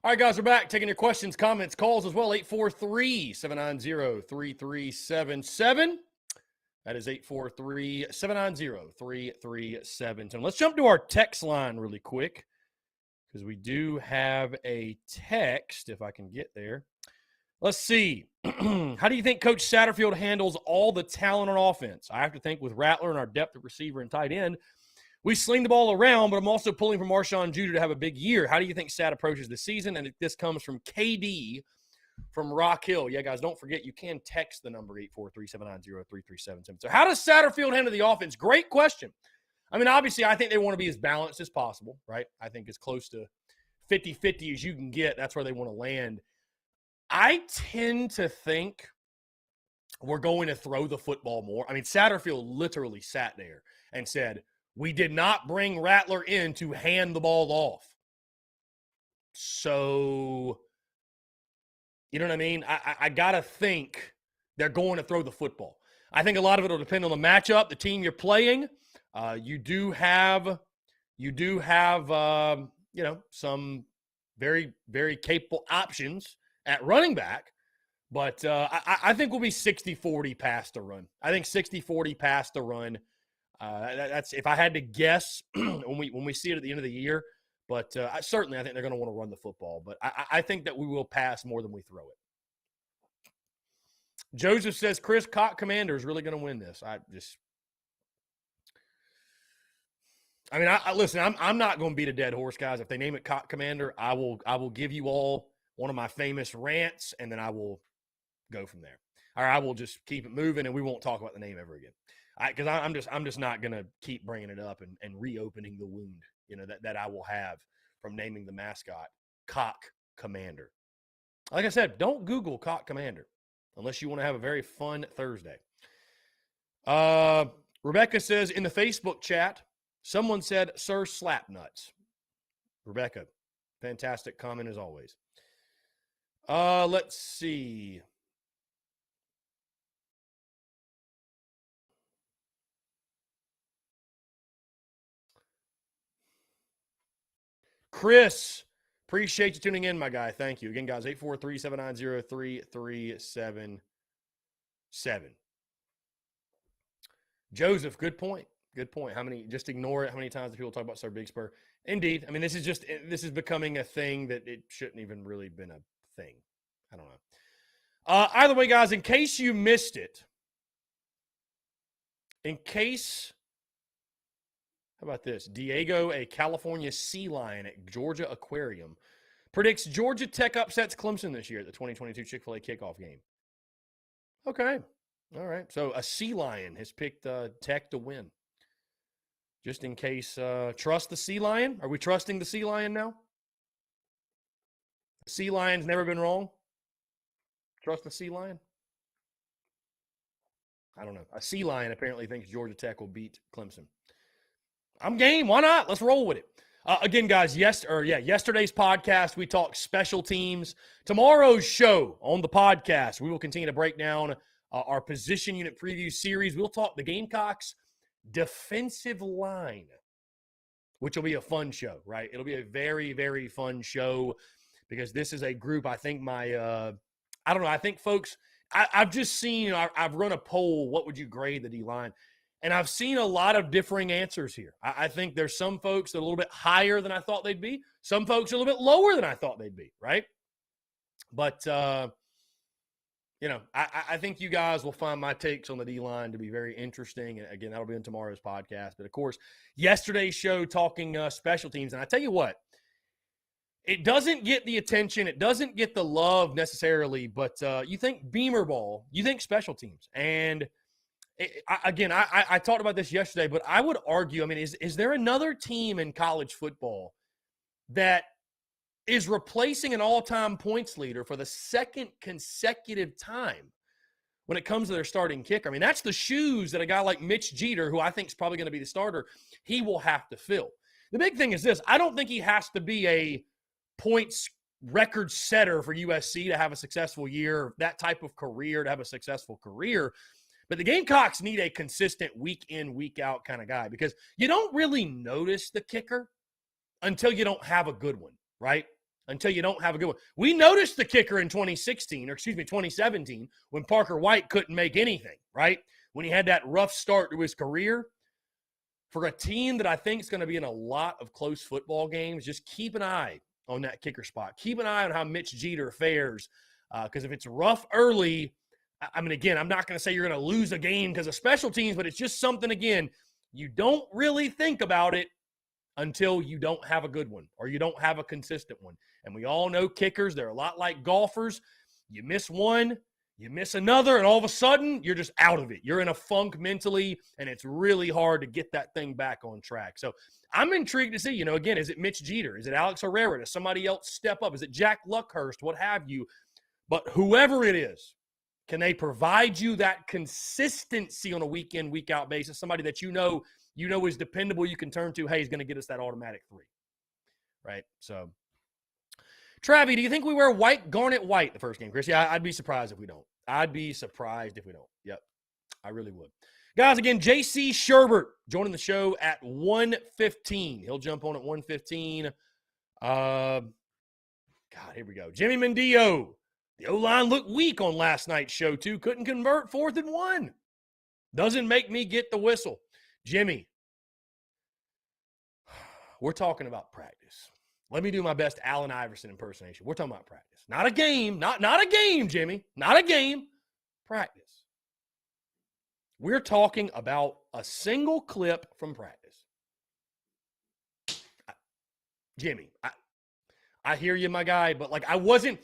All right, guys, we're back. Taking your questions, comments, calls as well. 843-790-3377. That is 843-790-3377. Let's jump to our text line really quick because we do have a text, if I can get there. Let's see. How do you think Coach Satterfield handles all the talent on offense? I have to think with Rattler and our depth of receiver and tight end, we sling the ball around, but I'm also pulling for Marshawn Jr. to have a big year. How do you think Sat approaches the season? And this comes from KD from Rock Hill. Yeah, guys, don't forget, you can text the number 843-790-3377. So how does Satterfield handle the offense? Great question. I mean, obviously, I think they want to be as balanced as possible, right? I think as close to 50-50 as you can get. That's where they want to land. I tend to think we're going to throw the football more. I mean, Satterfield literally sat there and said, we did not bring Rattler in to hand the ball off. So, you know what I mean? I got to think they're going to throw the football. I think a lot of it will depend on the matchup, the team you're playing. You do have some very, very capable options at running back. But I think we'll be 60-40 pass to run. I think 60-40 pass to run. That's if I had to guess when we see it at the end of the year. But I think they're going to want to run the football. But I think that we will pass more than we throw it. Joseph says Chris Cock Commander is really going to win this. Listen. I'm not going to beat a dead horse, guys. If they name it Cock Commander, I will give you all one of my famous rants, and then I will go from there. Or I will just keep it moving, and we won't talk about the name ever again. Because I'm just not going to keep bringing it up and reopening the wound, that I will have from naming the mascot Cock Commander. Like I said, don't Google Cock Commander unless you want to have a very fun Thursday. Rebecca says in the Facebook chat, someone said, Sir Slapnuts. Rebecca, fantastic comment as always. Let's see. Chris, appreciate you tuning in, my guy. Thank you. Again, guys, 843-790-3377. Joseph, good point. Good point. Just ignore it. How many times do people talk about Sir Big Spur? Indeed. I mean, this is becoming a thing that it shouldn't even really been a thing. I don't know. Either way, guys, in case you missed it, how about this? Diego, a California sea lion at Georgia Aquarium, predicts Georgia Tech upsets Clemson this year at the 2022 Chick-fil-A kickoff game. Okay. All right. So a sea lion has picked Tech to win. Just in case, trust the sea lion? Are we trusting the sea lion now? Sea lion's never been wrong? Trust the sea lion? I don't know. A sea lion apparently thinks Georgia Tech will beat Clemson. I'm game. Why not? Let's roll with it. Again, guys, yesterday's podcast, we talked special teams. Tomorrow's show on the podcast, we will continue to break down our position unit preview series. We'll talk the Gamecocks defensive line, which will be a fun show, right? It'll be a very, very fun show because this is a group, I think I think folks, I've just seen, I've run a poll, what would you grade the D-line? And I've seen a lot of differing answers here. I think there's some folks that are a little bit higher than I thought they'd be. Some folks are a little bit lower than I thought they'd be, right? But, I think you guys will find my takes on the D-line to be very interesting. And again, that'll be in tomorrow's podcast. But, of course, yesterday's show talking special teams. And I tell you what, it doesn't get the attention. It doesn't get the love necessarily. But you think Beamer ball, you think special teams. And – I talked about this yesterday, but I would argue, I mean, is there another team in college football that is replacing an all-time points leader for the second consecutive time when it comes to their starting kicker? I mean, that's the shoes that a guy like Mitch Jeter, who I think is probably going to be the starter, he will have to fill. The big thing is this. I don't think he has to be a points record setter for USC to have a successful year, that type of career to have a successful career. But the Gamecocks need a consistent week in, week out kind of guy because you don't really notice the kicker until you don't have a good one, right? until you don't have a good one. We noticed the kicker in 2017, when Parker White couldn't make anything, right? When he had that rough start to his career. For a team that I think is going to be in a lot of close football games, just keep an eye on that kicker spot. Keep an eye on how Mitch Jeter fares, because if it's rough early, I mean, again, I'm not going to say you're going to lose a game because of special teams, but it's just something, again, you don't really think about it until you don't have a good one or you don't have a consistent one. And we all know kickers, they're a lot like golfers. You miss one, you miss another, and all of a sudden, you're just out of it. You're in a funk mentally, and it's really hard to get that thing back on track. So I'm intrigued to see, again, is it Mitch Jeter? Is it Alex Herrera? Does somebody else step up? Is it Jack Luckhurst? What have you? But whoever it is, can they provide you that consistency on a week-in, week-out basis? Somebody that you know is dependable, you can turn to, hey, he's going to get us that automatic 3, right? So, Travie, do you think we wear garnet white the first game, Chris? Yeah, I'd be surprised if we don't. Yep, I really would. Guys, again, JC Shurburtt joining the show at 1:15. He'll jump on at 1:15. God, here we go. Jimmy Mendillo. The O-line looked weak on last night's show, too. Couldn't convert 4th and 1. Doesn't make me get the whistle. Jimmy, we're talking about practice. Let me do my best Allen Iverson impersonation. We're talking about practice. Not a game. Not a game, Jimmy. Not a game. Practice. We're talking about a single clip from practice. Jimmy, I hear you, my guy, but I wasn't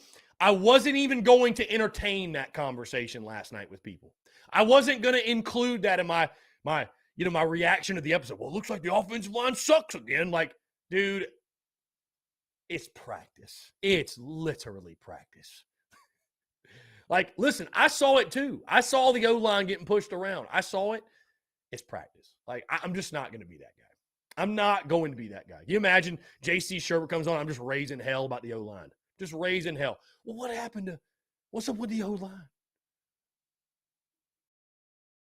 even going to entertain that conversation last night with people. I wasn't going to include that in my reaction to the episode. Well, it looks like the offensive line sucks again. Dude, it's practice. It's literally practice. Listen, I saw it too. I saw the O-line getting pushed around. I saw it. It's practice. I'm just not going to be that guy. I'm not going to be that guy. You imagine JC Shurburtt comes on, I'm just raising hell about the O-line. Just raising hell. Well, what's up with the O-line?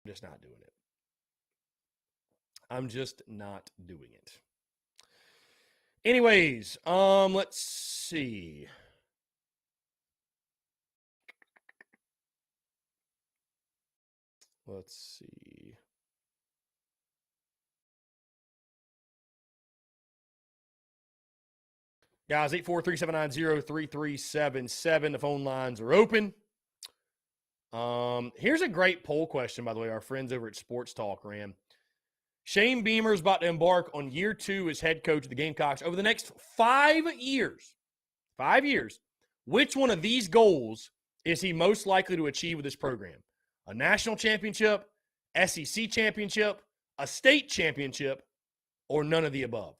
I'm just not doing it. I'm just not doing it. Anyways, let's see. Guys, 843-790-3377. The phone lines are open. Here's a great poll question, by the way, our friends over at Sports Talk ran. Shane Beamer is about to embark on year 2 as head coach of the Gamecocks. Over the next 5 years, which one of these goals is he most likely to achieve with this program? A national championship, SEC championship, a state championship, or none of the above?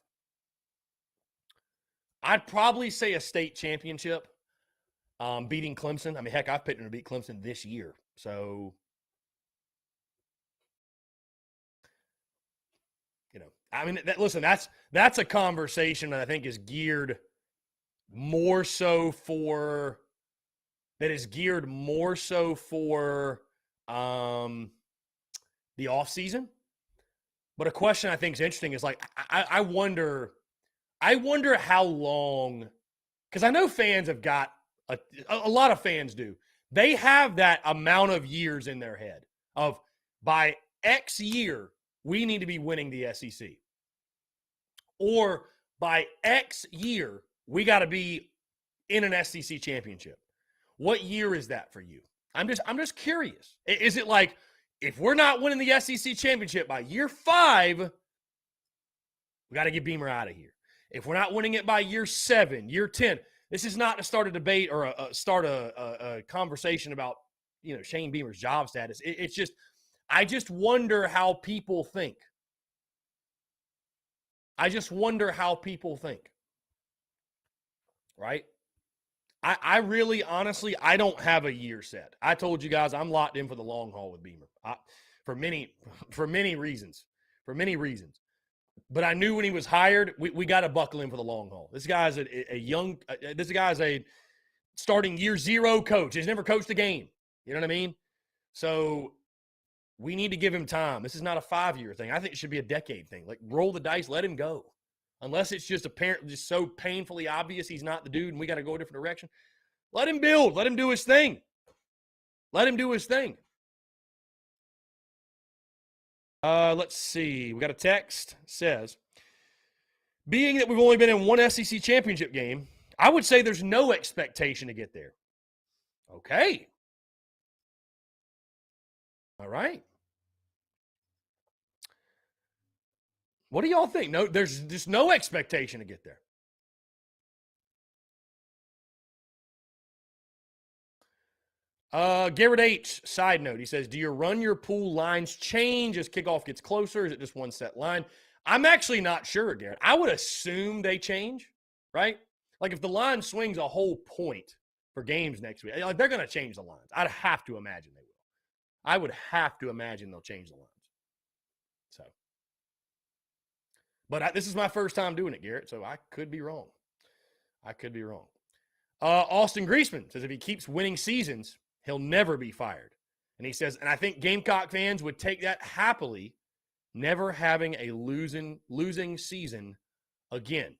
I'd probably say a state championship, beating Clemson. I mean, heck, I've picked him to beat Clemson this year. So, listen, that's a conversation that I think is geared more so for the offseason. But a question I think is interesting is I wonder how long, because I know fans have got a lot of fans do. They have that amount of years in their head of by X year, we need to be winning the SEC. Or by X year, we got to be in an SEC championship. What year is that for you? I'm just curious. Is it if we're not winning the SEC championship by year 5, we got to get Beamer out of here. If we're not winning it by year 7, year 10, this is not to start a debate or start a conversation about Shane Beamer's job status. It's just I just wonder how people think. Right? I really, honestly, I don't have a year set. I told you guys I'm locked in for the long haul with Beamer for many reasons. But I knew when he was hired, we got to buckle in for the long haul. This guy's a starting year 0 coach. He's never coached a game. You know what I mean? So we need to give him time. This is not a 5-year thing. I think it should be a decade thing. Roll the dice, let him go. unless it's just apparently just so painfully obvious he's not the dude and we got to go a different direction. Let him build. Let him do his thing. Let him do his thing. Let's see. We got a text. It says, being that we've only been in one SEC championship game, I would say there's no expectation to get there. Okay. All right. What do y'all think? No, there's just no expectation to get there. Garrett H, side note, he says, do your run your pool lines change as kickoff gets closer? Is it just one set line? I'm actually not sure, Garrett. I would assume they change, right? Like if the line swings a whole point for games next week, like they're going to change the lines. I'd have to imagine they will. I would have to imagine they'll change the lines. So, but this is my first time doing it, Garrett, so I could be wrong. I could be wrong. Austin Griesman says if he keeps winning seasons, he'll never be fired. And he says, and I think Gamecock fans would take that happily, never having a losing season again.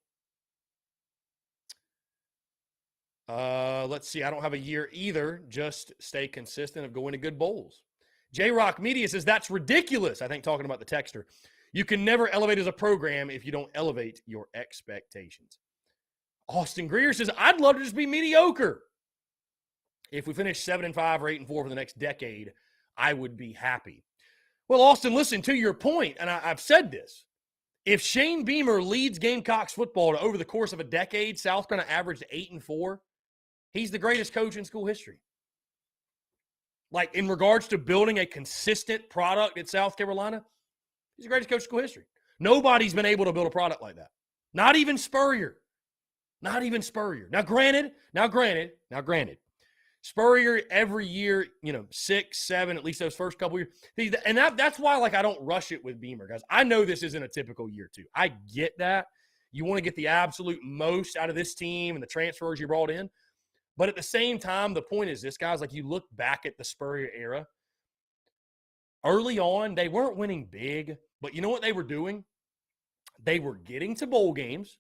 Let's see. I don't have a year either. Just stay consistent of going to good bowls. J-Rock Media says that's ridiculous. I think talking about the texter. You can never elevate as a program if you don't elevate your expectations. Austin Greer says, I'd love to just be mediocre. If we finish 7-5 or 8-4 for the next decade, I would be happy. Well, Austin, listen, to your point, and I've said this. If Shane Beamer leads Gamecocks football to over the course of a decade, South Carolina averaged 8-4, he's the greatest coach in school history. Like, in regards to building a consistent product at South Carolina, he's the greatest coach in school history. Nobody's been able to build a product like that. Not even Spurrier. Not even Spurrier. Now, granted, Spurrier every year, 6, 7, at least those first couple years. And that's why, I don't rush it with Beamer, guys. I know this isn't a typical year, too. I get that. You want to get the absolute most out of this team and the transfers you brought in. But at the same time, the point is this, guys, you look back at the Spurrier era. Early on, they weren't winning big, but you know what they were doing? They were getting to bowl games,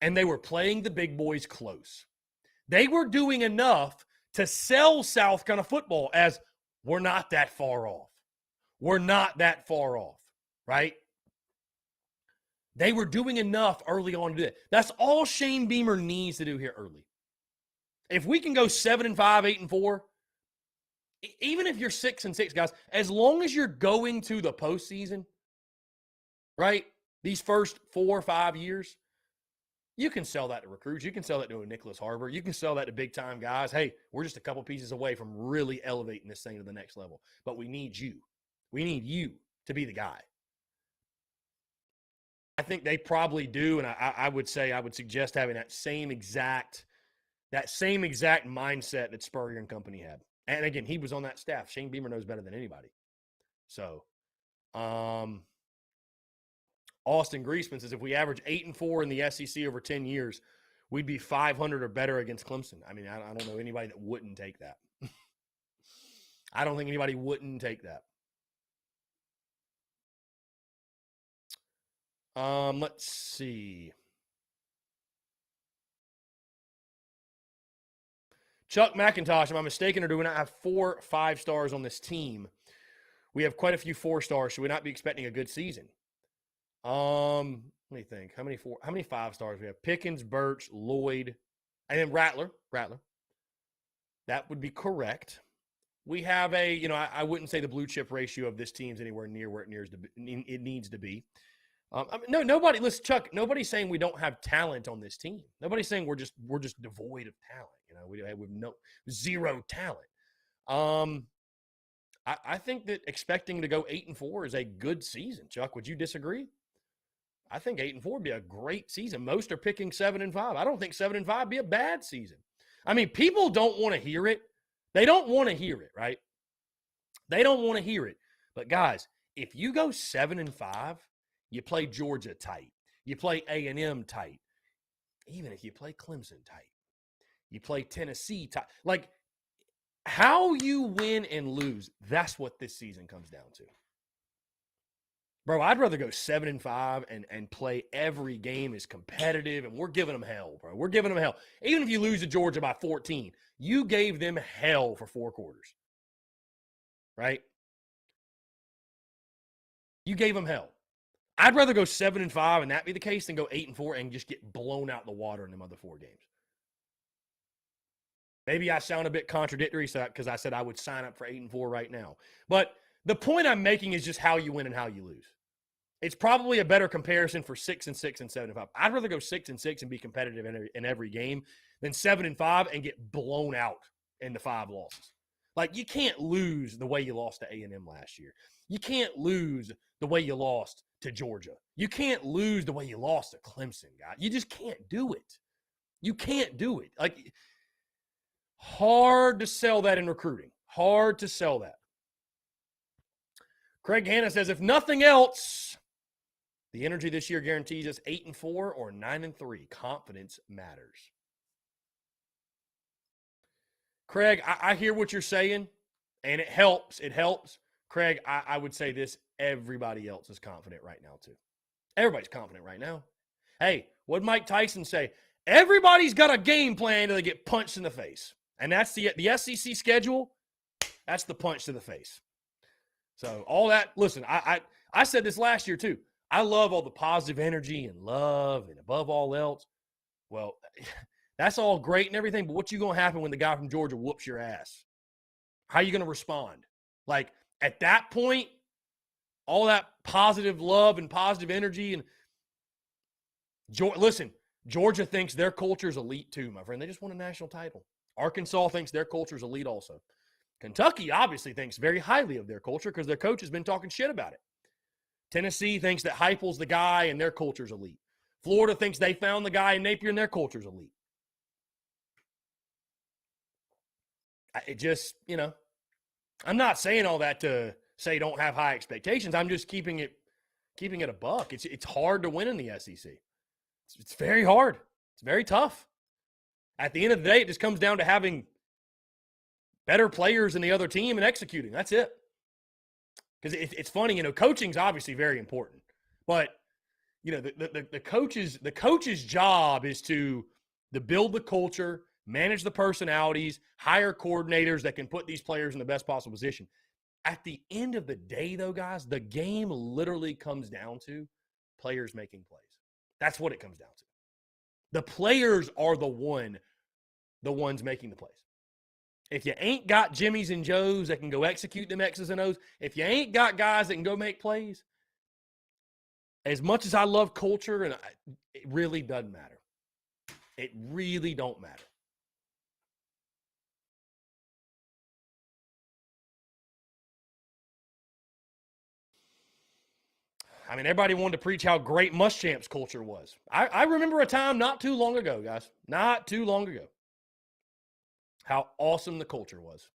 and they were playing the big boys close. They were doing enough to sell South Carolina football as we're not that far off. We're not that far off, right? They were doing enough early on to do that. That's all Shane Beamer needs to do here early. If we can go 7-5, 8-4, even if you're 6-6, guys, as long as you're going to the postseason, right, these first 4 or 5 years, you can sell that to recruits. You can sell that to a Nicholas Harbor. You can sell that to big-time guys. Hey, we're just a couple pieces away from really elevating this thing to the next level. But we need you. We need you to be the guy. I think they probably do, and I would suggest having that same exact mindset that Spurrier and company had. And again, he was on that staff. Shane Beamer knows better than anybody. So, Austin Griesman says if we average 8-4 in the SEC over 10 years, we'd be 500 or better against Clemson. I mean, I don't know anybody that wouldn't take that. I don't think anybody wouldn't take that. Let's see. Chuck McIntosh, am I mistaken, or do we not have 4 5 stars on this team? We have quite a few 4 stars. Should we not be expecting a good season? Let me think. How many 5 stars we have? Pickens, Birch, Lloyd, and then Rattler. That would be correct. We have I wouldn't say the blue chip ratio of this team's anywhere near where it needs to be. Nobody. Listen, Chuck. Nobody's saying we don't have talent on this team. Nobody's saying we're just devoid of talent. We have zero talent. I think that expecting to go 8-4 is a good season. Chuck, would you disagree? I think 8-4 would be a great season. Most are picking 7-5. I don't think 7-5 would be a bad season. I mean, people don't want to hear it. They don't want to hear it, right? They don't want to hear it. But guys, if you go 7-5, you play Georgia tight. You play A&M tight. Even if you play Clemson tight. You play Tennessee tight. How you win and lose, that's what this season comes down to. Bro, I'd rather go 7-5 and play every game as competitive, and we're giving them hell, bro. We're giving them hell. Even if you lose to Georgia by 14, you gave them hell for 4 quarters, right? You gave them hell. I'd rather go 7-5 and that be the case than go 8-4 and just get blown out in the water in them other 4 games. Maybe I sound a bit contradictory because I said I would sign up for 8-4 right now. But the point I'm making is just how you win and how you lose. It's probably a better comparison for 6-6 and 7-5. I'd rather go 6-6 and be competitive in every game than 7-5 and get blown out in the 5 losses. Like, you can't lose the way you lost to A&M last year. You can't lose the way you lost to Georgia. You can't lose the way you lost to Clemson, guys. You just can't do it. You can't do it. Like, hard to sell that in recruiting. Hard to sell that. Craig Hanna says, if nothing else, the energy this year guarantees us 8-4 or 9-3. Confidence matters. Craig, I hear what you're saying, and it helps. It helps. Craig, I would say this. Everybody else is confident right now, too. Everybody's confident right now. Hey, what did Mike Tyson say? Everybody's got a game plan till they get punched in the face. And that's the SEC schedule. That's the punch to the face. So all that, listen, I said this last year, too. I love all the positive energy and love and above all else. Well, that's all great and everything, but what's going to happen when the guy from Georgia whoops your ass? How are you going to respond? Like, at that point, all that positive love and positive energy and listen, Georgia thinks their culture is elite too, my friend. They just won a national title. Arkansas thinks their culture is elite also. Kentucky obviously thinks very highly of their culture because their coach has been talking shit about it. Tennessee thinks that Heupel's the guy and their culture's elite. Florida thinks they found the guy in Napier and their culture's elite. It just, I'm not saying all that to say don't have high expectations. I'm just keeping it a buck. It's hard to win in the SEC. It's very hard. It's very tough. At the end of the day, it just comes down to having better players than the other team and executing. That's it. Because it's funny, coaching's obviously very important. But, the coach's job is to build the culture, manage the personalities, hire coordinators that can put these players in the best possible position. At the end of the day, though, guys, the game literally comes down to players making plays. That's what it comes down to. The players are the ones making the plays. If you ain't got Jimmies and Joes that can go execute them X's and O's, if you ain't got guys that can go make plays, as much as I love culture, it really doesn't matter. It really don't matter. I mean, everybody wanted to preach how great Muschamp's culture was. I remember a time not too long ago, guys, not too long ago, how awesome the culture was.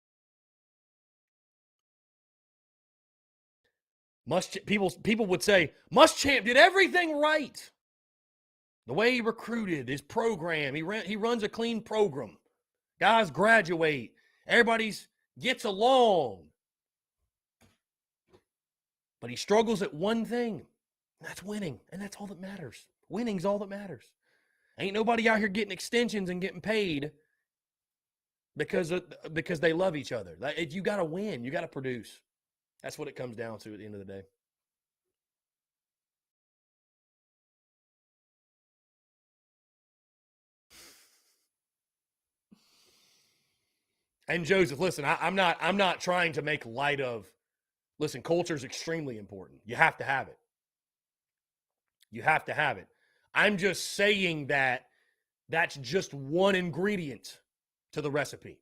People would say, Muschamp did everything right. The way he recruited, his program, he runs a clean program. Guys graduate. Everybody gets along. But he struggles at one thing, and that's winning, and that's all that matters. Winning's all that matters. Ain't nobody out here getting extensions and getting paid because they love each other. You got to win. You got to produce. That's what it comes down to at the end of the day. And Joseph, listen, I'm not trying to make light of. Listen, culture is extremely important. You have to have it. You have to have it. I'm just saying that that's just one ingredient to the recipe.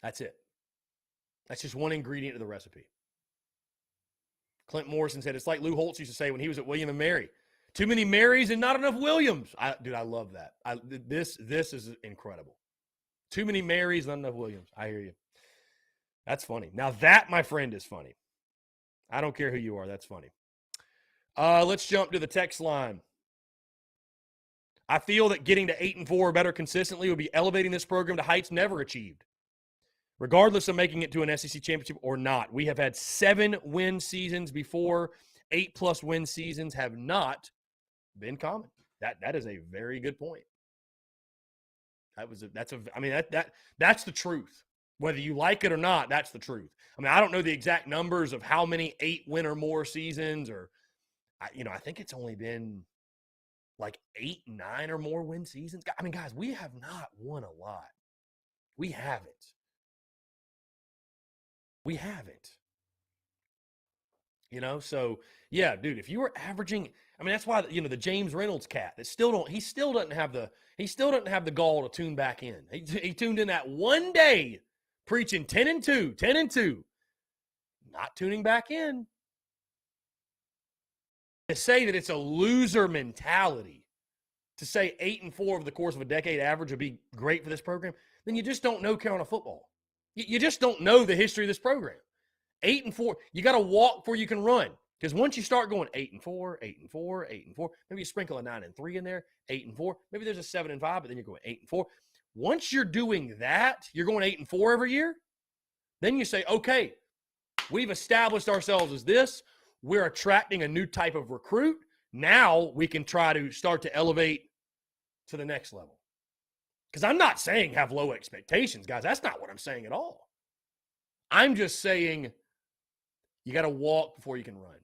That's it. That's just one ingredient to the recipe. Clint Morrison said, it's like Lou Holtz used to say when he was at William and Mary. Too many Marys and not enough Williams. Dude, I love that. This is incredible. Too many Marys, not enough Williams. I hear you. That's funny. Now that, my friend, is funny. I don't care who you are. That's funny. Let's jump to the text line. I feel that getting to 8-4 or better consistently would be elevating this program to heights never achieved, regardless of making it to an SEC championship or not. We have had 7 win seasons before, 8+ win seasons have not been common. That is a very good point. That's the truth. Whether you like it or not, that's the truth. I mean, I don't know the exact numbers of how many 8-win or more seasons, or I think it's only been like 8, 9 or more win seasons. I mean, guys, we have not won a lot. We haven't. We haven't. So yeah, dude, if you were averaging, I mean, that's why the James Reynolds cat that he still doesn't have the gall to tune back in. He tuned in that one day, preaching 10-2, not tuning back in. To say that it's a loser mentality, to say 8-4 over the course of a decade average would be great for this program, then you just don't know Carolina football. You just don't know the history of this program. 8-4, you got to walk before you can run. Because once you start going 8-4, 8-4, 8-4, maybe you sprinkle a 9-3 in there, 8-4, maybe there's a 7-5, but then you're going 8-4. Once you're doing that, you're going 8-4 every year. Then you say, okay, we've established ourselves as this. We're attracting a new type of recruit. Now we can try to start to elevate to the next level. Because I'm not saying have low expectations, guys. That's not what I'm saying at all. I'm just saying you got to walk before you can run.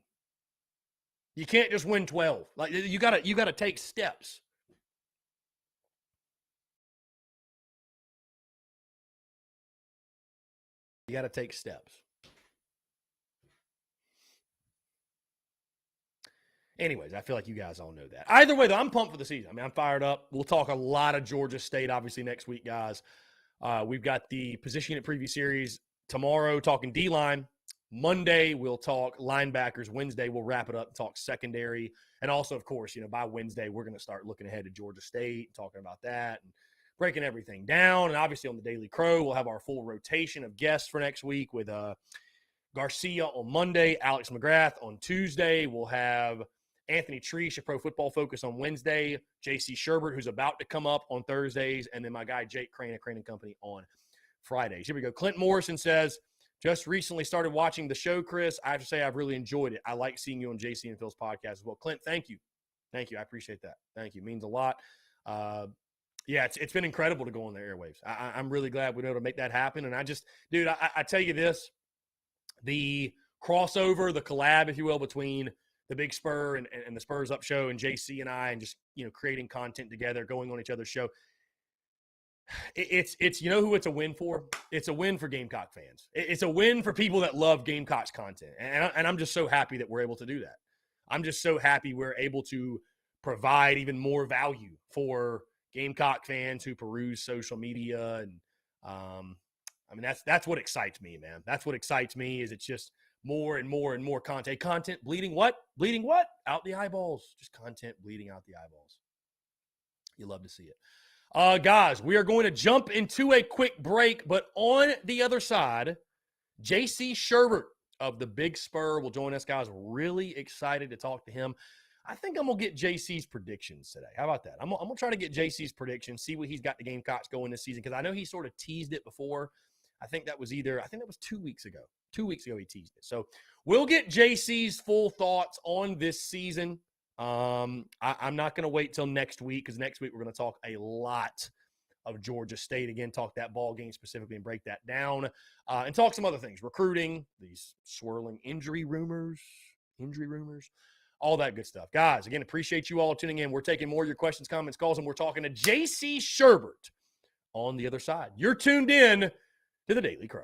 You can't just win 12. Like you got to take steps. You got to take steps. Anyways, I feel like you guys all know that. Either way, though, I'm pumped for the season. I mean, I'm fired up. We'll talk a lot of Georgia State, obviously, next week, guys. We've got the position unit preview series tomorrow, talking D-line. Monday, we'll talk linebackers. Wednesday, we'll wrap it up and talk secondary. And also, of course, by Wednesday, we're going to start looking ahead to Georgia State, talking about that and breaking everything down. And obviously, on the Daily Crow, we'll have our full rotation of guests for next week with Garcia on Monday, Alex McGrath on Tuesday. We'll have Anthony Treesh, a Pro Football Focus, on Wednesday, JC Shurburtt, who's about to come up on Thursdays, and then my guy Jake Crane of Crane & Company on Fridays. Here we go. Clint Morrison says, just recently started watching the show, Chris. I have to say I've really enjoyed it. I like seeing you on JC and Phil's podcast as well. Clint, thank you. Thank you. I appreciate that. Thank you. It means a lot. Yeah, it's been incredible to go on the airwaves. I'm really glad we were able to make that happen. And I tell you this, the crossover, the collab, if you will, between the Big Spur and the Spurs Up show and JC and I, and just, creating content together, going on each other's show. It's who it's a win for? It's a win for Gamecock fans. It's a win for people that love Gamecocks content. And I'm just so happy that we're able to do that. I'm just so happy we're able to provide even more value for Gamecock fans who peruse social media. And that's what excites me, man. That's what excites me, is it's just more and more and more content. Content bleeding what? Bleeding what? Out the eyeballs. Just content bleeding out the eyeballs. You love to see it. Guys, we are going to jump into a quick break, but on the other side, JC Shurburtt of the Big Spur will join us, guys. Really excited to talk to him. I think I'm going to get JC's predictions today. How about that? I'm going to try to get JC's predictions, see what he's got the Gamecocks going this season, because I know he sort of teased it before. I think that was 2 weeks ago. 2 weeks ago he teased it. So we'll get JC's full thoughts on this season. I'm not going to wait till next week, because next week we're going to talk a lot of Georgia State. Again, talk that ball game specifically and break that down, and talk some other things, recruiting, these swirling injury rumors, all that good stuff. Guys, again, appreciate you all tuning in. We're taking more of your questions, comments, calls, and we're talking to JC Shurburtt on the other side. You're tuned in to the Daily Crow.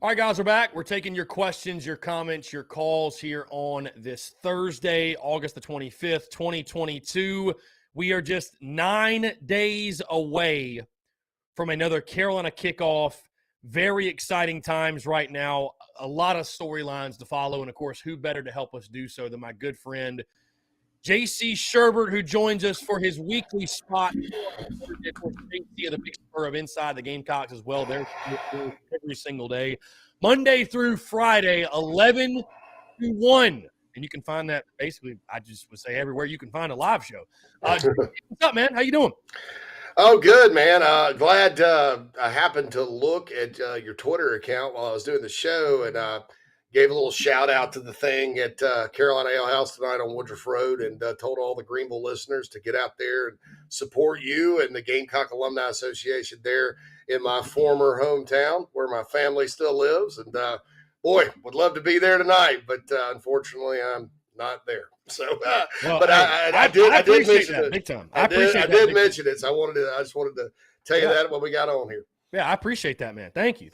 All right, guys, we're back. We're taking your questions, your comments, your calls here on this Thursday, August the 25th, 2022. We are just 9 days away from another Carolina kickoff. Very exciting times right now. A lot of storylines to follow. And, of course, who better to help us do so than my good friend JC Shurburtt, who joins us for his weekly spot. Of course, JC of the Big Spur of Inside the Gamecocks as well. They're every single day, Monday through Friday, 11 to 1. And you can find that basically, I just would say, everywhere you can find a live show. What's up, man? How you doing? Oh, good, man. Glad I happened to look at your Twitter account while I was doing the show, and gave a little shout out to the thing at Carolina Ale House tonight on Woodruff Road, and told all the Greenville listeners to get out there and support you and the Gamecock Alumni Association there in my former hometown where my family still lives. And boy, would love to be there tonight, but unfortunately I'm not there. So, but I did mention it big time. I did mention it. So I just wanted to tell you that when we got on here. Yeah, I appreciate that, man. Thank you.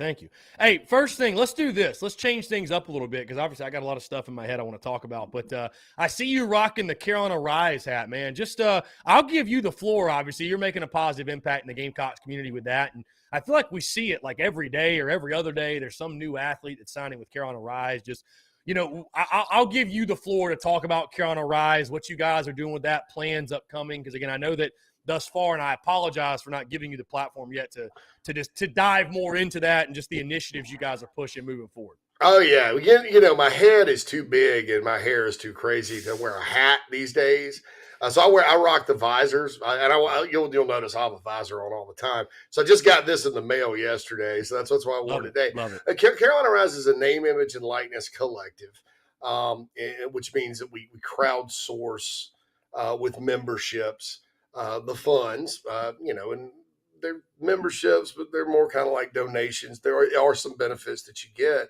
Hey, first thing, let's do this. Let's change things up a little bit because obviously I got a lot of stuff in my head I want to talk about. But I see you rocking the Carolina Rise hat, man. Just I'll give you the floor, obviously. You're making a positive impact in the Gamecocks community with that. And I feel like we see it like every day or every other day. There's some new athlete that's signing with Carolina Rise. Just, you know, I'll give you the floor to talk about Carolina Rise, what you guys are doing with that, plans upcoming. Because, again, I know that thus far, and I apologize for not giving you the platform yet to dive more into that and just the initiatives you guys are pushing moving forward. Oh, yeah. You know, my head is too big and my hair is too crazy to wear a hat these days. So I rock the visors, and you'll notice I have a visor on all the time. So I just got this in the mail yesterday, so that's why I wore it today. Love it. Carolina Rise is a name, image, and likeness collective, which means that we crowdsource with memberships the funds, and they're memberships, but they're more kind of like donations. There are some benefits that you get,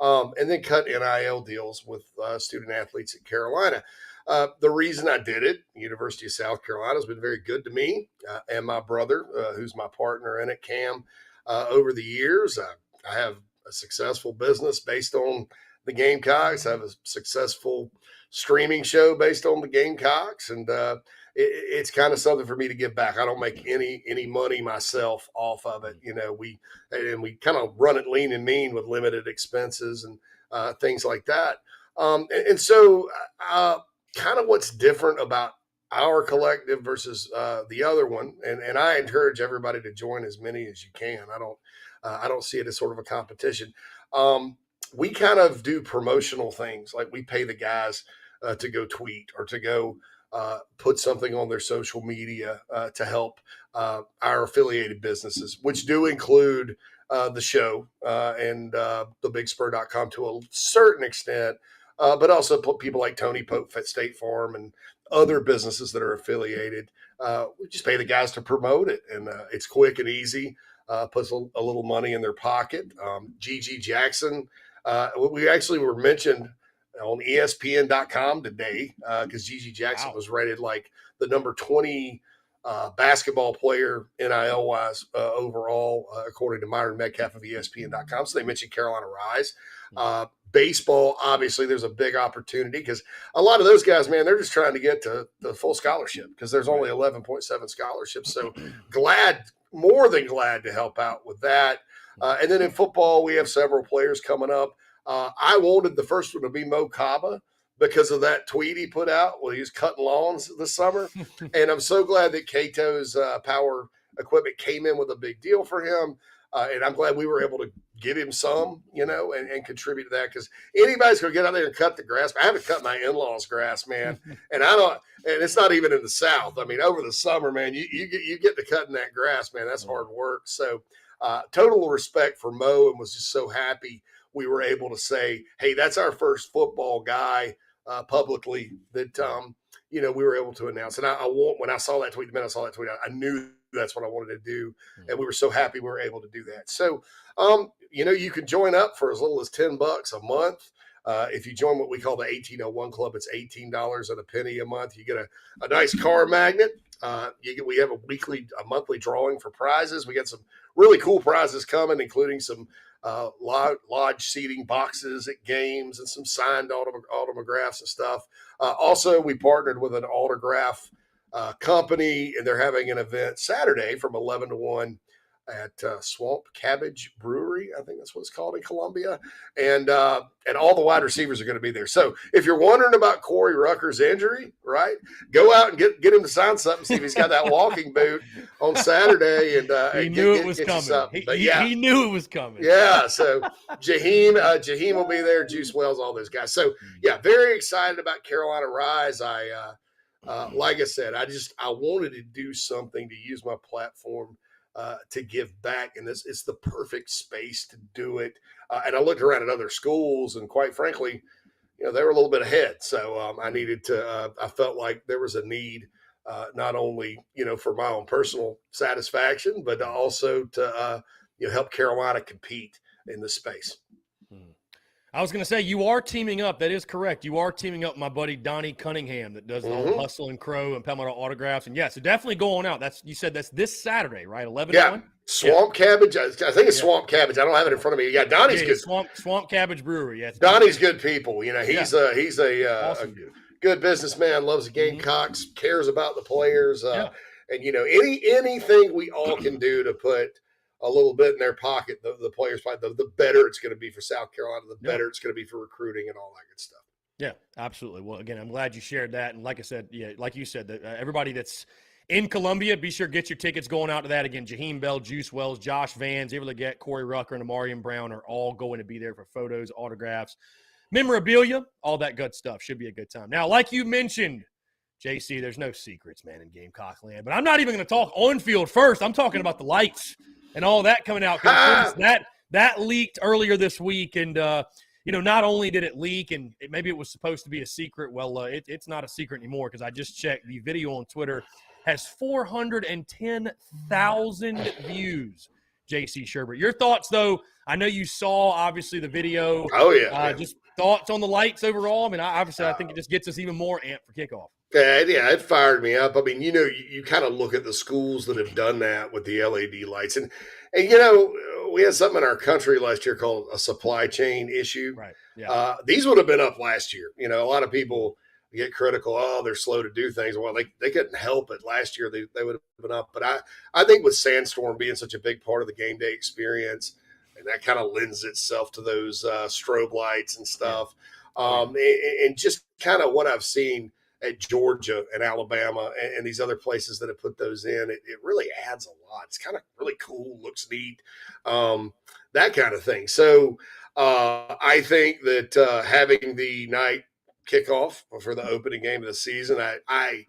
and then cut NIL deals with student athletes at Carolina. The reason I did it, University of South Carolina has been very good to me and my brother, who's my partner in it, Cam, over the years. I have a successful business based on the Gamecocks. I have a successful streaming show based on the Gamecocks, and it's kind of something for me to give back. I don't make any money myself off of it. You know, we kind of run it lean and mean with limited expenses and things like that. So kind of what's different about our collective versus the other one, and I encourage everybody to join as many as you can. I don't see it as sort of a competition. We kind of do promotional things, like we pay the guys to go tweet or to go put something on their social media to help our affiliated businesses, which do include the show and thebigspur.com to a certain extent, but also put people like Tony Pope at State Farm and other businesses that are affiliated. We just pay the guys to promote it, and it's quick and easy, puts a little money in their pocket. GG Jackson, we actually were mentioned on ESPN.com today because GG Jackson was rated like the number 20 basketball player NIL-wise overall, according to Myron Metcalf of ESPN.com. So they mentioned Carolina Rise. Baseball, obviously, there's a big opportunity because a lot of those guys, man, they're just trying to get to the full scholarship because there's only 11.7 scholarships. So more than glad to help out with that. And then in football, we have several players coming up. I wanted the first one to be Mo Kaba because of that tweet he put out when he was cutting lawns this summer. And I'm so glad that Cato's Power Equipment came in with a big deal for him. And I'm glad we were able to give him some, and contribute to that, because anybody's going to get out there and cut the grass. I haven't cut my in-laws' grass, man. And and it's not even in the South. I mean, over the summer, man, you get to cutting that grass, man. That's hard work. So total respect for Mo, and was just so happy we were able to say, hey, that's our first football guy publicly that, we were able to announce. And when I saw that tweet, I knew that's what I wanted to do. And we were so happy we were able to do that. So, you can join up for as little as $10 a month. If you join what we call the 1801 Club, it's $18 and a penny a month. You get a nice car magnet. We have a monthly drawing for prizes. We got some really cool prizes coming, including some lodge seating boxes at games and some signed autographs and stuff. Also, we partnered with an autograph company, and they're having an event Saturday from 11 to 1 at Swamp Cabbage Brewery. I think that's what it's called in Columbia. And all the wide receivers are going to be there. So if you're wondering about Corey Rucker's injury, right, go out and get him to sign something, see if he's got that walking boot on Saturday. And he knew it was coming. He knew it was coming. Yeah, so Jaheim will be there, Juice Wells, all those guys. So, yeah, very excited about Carolina Rise. Like I said, I wanted to do something to use my platform to give back, and it's the perfect space to do it. And I looked around at other schools, and quite frankly, they were a little bit ahead. So I needed to. I felt like there was a need, not only for my own personal satisfaction, but also to help Carolina compete in this space. I was going to say, you are teaming up. That is correct. You are teaming up with my buddy Donnie Cunningham that does the whole Hustle and Crow and Palmetto autographs. And, so definitely going out. You said that's this Saturday, right? 11 to 1? Swamp Cabbage. I think it's Swamp Cabbage. I don't have it in front of me. Yeah, Donnie's good. Swamp Cabbage Brewery. Yeah, Donnie's good people. He's a good businessman, loves the Gamecocks, cares about the players. And, anything we all can do to put a little bit in their pocket, the players' pocket, the better it's going to be for South Carolina, the better it's going to be for recruiting and all that good stuff. Yeah, absolutely. Well, again, I'm glad you shared that. And like I said, like you said, everybody that's in Columbia, be sure to get your tickets going out to that. Again, Jaheim Bell, Juice Wells, Josh Vans, able to get Corey Rucker and Amarian Brown are all going to be there for photos, autographs, memorabilia, all that good stuff. Should be a good time. Now, like you mentioned, JC, there's no secrets, man, in Gamecock land. But I'm not even going to talk on field first. I'm talking about the lights and all that coming out. That leaked earlier this week, and not only did it leak, and maybe it was supposed to be a secret. Well, it's not a secret anymore because I just checked. The video on Twitter has 410,000 views. JC Shurburtt, your thoughts though? I know you saw obviously the video. Oh yeah. Just thoughts on the lights overall. I mean, I think it just gets us even more amped for kickoff. Yeah, it fired me up. I mean, you kind of look at the schools that have done that with the LED lights. And we had something in our country last year called a supply chain issue. Right. Yeah. These would have been up last year. A lot of people get critical. Oh, they're slow to do things. Well, they couldn't help it. Last year, they would have been up. But I think with Sandstorm being such a big part of the game day experience, and that kind of lends itself to those strobe lights and stuff. And just kind of what I've seen at Georgia and Alabama and these other places that have put those in, it really adds a lot. It's kind of really cool, looks neat, that kind of thing. So I think that having the night kickoff for the opening game of the season, I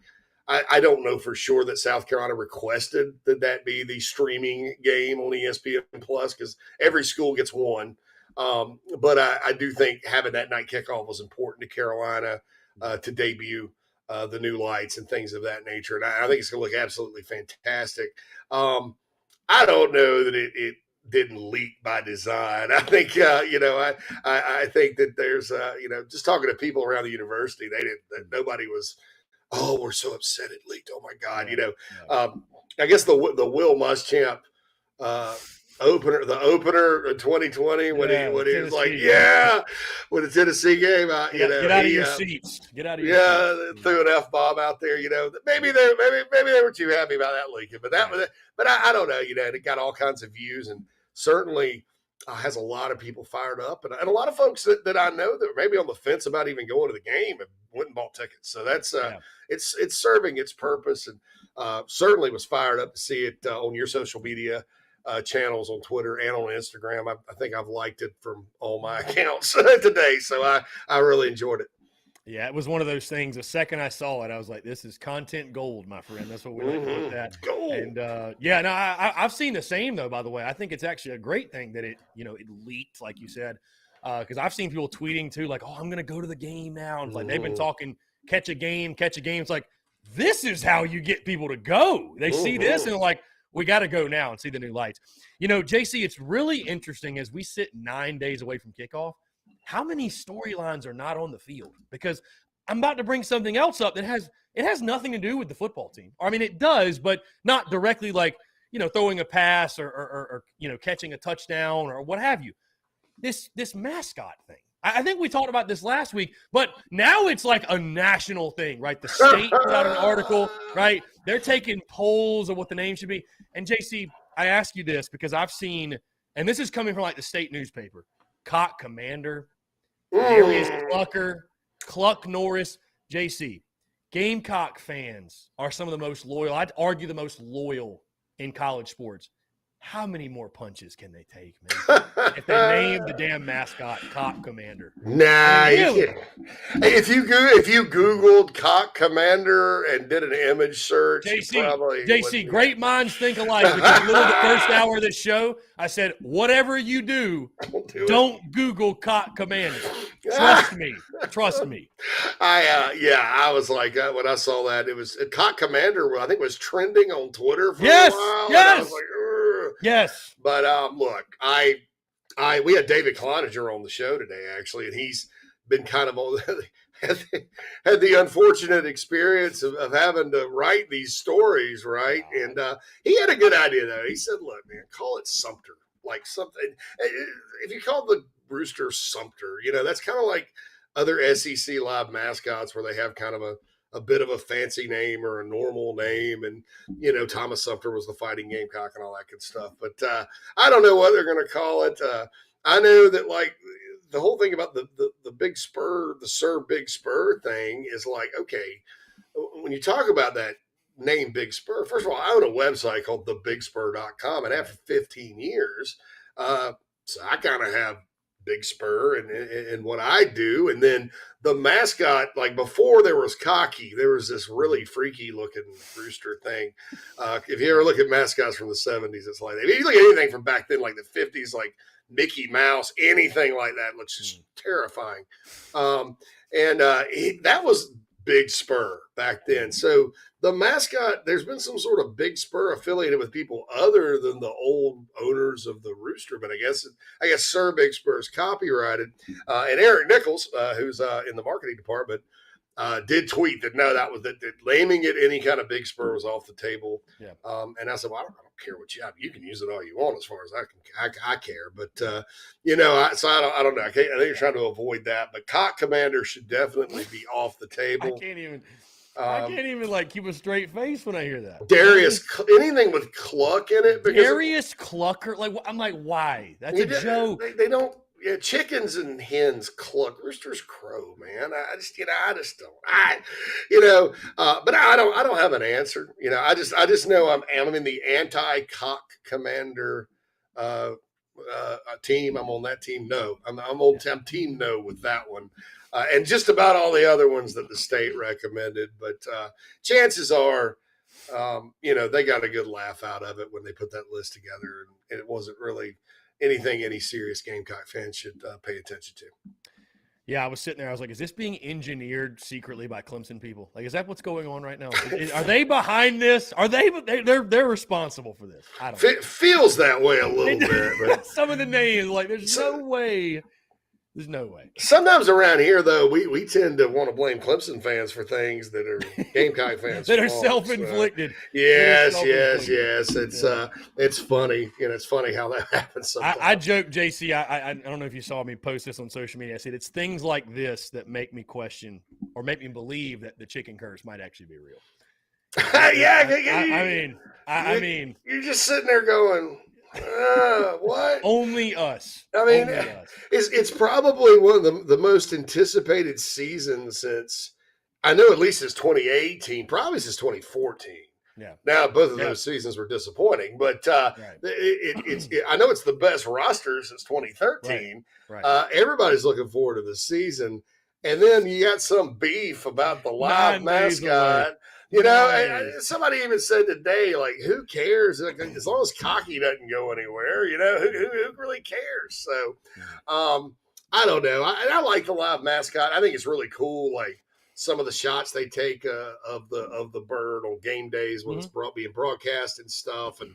don't know for sure that South Carolina requested that be the streaming game on ESPN Plus because every school gets one. But I do think having that night kickoff was important to Carolina to debut the new lights and things of that nature. And I think it's going to look absolutely fantastic. I don't know that it didn't leak by design. I think, I think that there's, just talking to people around the university, nobody was, oh, we're so upset it leaked. Oh my God. I guess the Will Muschamp, opener in 2020 when he was like, with the Tennessee game, get out of your seats. Get out of your seats. Threw an F-bomb out there. Maybe they were too happy about that leaking, but I don't know. It got all kinds of views and certainly has a lot of people fired up, and a lot of folks that I know that maybe on the fence about even going to the game have went and bought tickets. So that's it's serving its purpose, and certainly was fired up to see it on your social media channels on Twitter and on Instagram. I think I've liked it from all my accounts today. So I really enjoyed it. Yeah, it was one of those things. The second I saw it, I was like, this is content gold, my friend. That's what we like to call that. Gold. And I've seen the same though, by the way. I think it's actually a great thing that it leaked, like you said. Because I've seen people tweeting too, like, oh, I'm gonna go to the game now. And like they've been talking catch a game. It's like, this is how you get people to go. They see this and they're like, we got to go now and see the new lights. JC, it's really interesting as we sit 9 days away from kickoff, how many storylines are not on the field? Because I'm about to bring something else up that has nothing to do with the football team. I mean, it does, but not directly like, throwing a pass or catching a touchdown or what have you. This mascot thing. I think we talked about this last week, but now it's like a national thing, right? The state put out an article, right? They're taking polls of what the name should be. And JC, I ask you this because I've seen, and this is coming from like the state newspaper, Cock Commander, Darius Clucker, Cluck Norris, JC. Gamecock fans are some of the most loyal, I'd argue the most loyal in college sports. How many more punches can they take, man? If they name the damn mascot Cock Commander. Nah, really? If you Googled Cock Commander and did an image search, JC, great minds think alike. Because literally the first hour of this show, I said, whatever you do, don't Google Cock Commander. Trust me. I was like, when I saw that, it was Cock Commander. I think was trending on Twitter for a while. Yes. And I was like, ugh. Yes. But look, we had David Cloninger on the show today, actually, and he's been kind of had the unfortunate experience of having to write these stories, right? And he had a good idea, though. He said, look, man, call it Sumter, like something. If you call the Rooster Sumter, that's kind of like other SEC live mascots where they have kind of a bit of a fancy name or a normal name. And, Thomas Sumter was the Fighting Gamecock and all that good stuff. But I don't know what they're going to call it. I know that, like, the whole thing about the Big Spur, the Sir Big Spur thing is like, okay, when you talk about that name Big Spur, first of all, I own a website called thebigspur.com. And after 15 years, so I kind of have Big Spur and what I do. And then the mascot, like before there was Cocky, there was this really freaky looking rooster thing. If you ever look at mascots from the 70s, it's like, if you look at anything from back then, like the 50s, like Mickey Mouse, anything like that looks just terrifying. That was Big Spur back then. So the mascot, there's been some sort of Big Spur affiliated with people other than the old owners of the Rooster, but I guess Sir Big Spur is copyrighted. And Eric Nichols, who's in the marketing department, did tweet that that naming it any kind of Big Spur was off the table. Yeah. And I said, well, I don't care what you can use it all you want as far as I care. But so I don't know. I think you're trying to avoid that. But Cock Commander should definitely be off the table. I can't even like keep a straight face when I hear that. Darius, anything with Cluck in it. Darius Clucker, like I'm like, why? That's a joke. They don't. Yeah, chickens and hens cluck. Roosters crow, man. I just don't. But I don't have an answer. I just know I'm in the anti-Cock Commander team. I'm on that team. No, I'm team no with that one. And just about all the other ones that the state recommended. But chances are, they got a good laugh out of it when they put that list together, and it wasn't really anything any serious Gamecock fans should pay attention to. Yeah, I was sitting there. I was like, is this being engineered secretly by Clemson people? Like, is that what's going on right now? Are they behind this? Are they're responsible for this? I don't know. It feels that way a little bit. But some of the names, like, there's no way. There's no way. Sometimes around here, though, we tend to want to blame Clemson fans for things that are Gamecock fans that are self-inflicted. Yes. It's funny. It's funny how that happens sometimes. I joke, JC. I don't know if you saw me post this on social media. I said it's things like this that make me question or make me believe that the chicken curse might actually be real. I mean, you're just sitting there going, what? Only us. I mean, it's probably one of the most anticipated seasons since, I know at least since 2018, probably since 2014. Yeah. Now both of those seasons were disappointing, but I know it's the best roster since 2013. Right. Everybody's looking forward to this season, and then you got some beef about the live mascot. Somebody even said today, like, who cares? As long as Cocky doesn't go anywhere, who really cares? So, I don't know. I like the live mascot. I think it's really cool. Like some of the shots they take of the bird on game days when it's being broadcast and stuff, and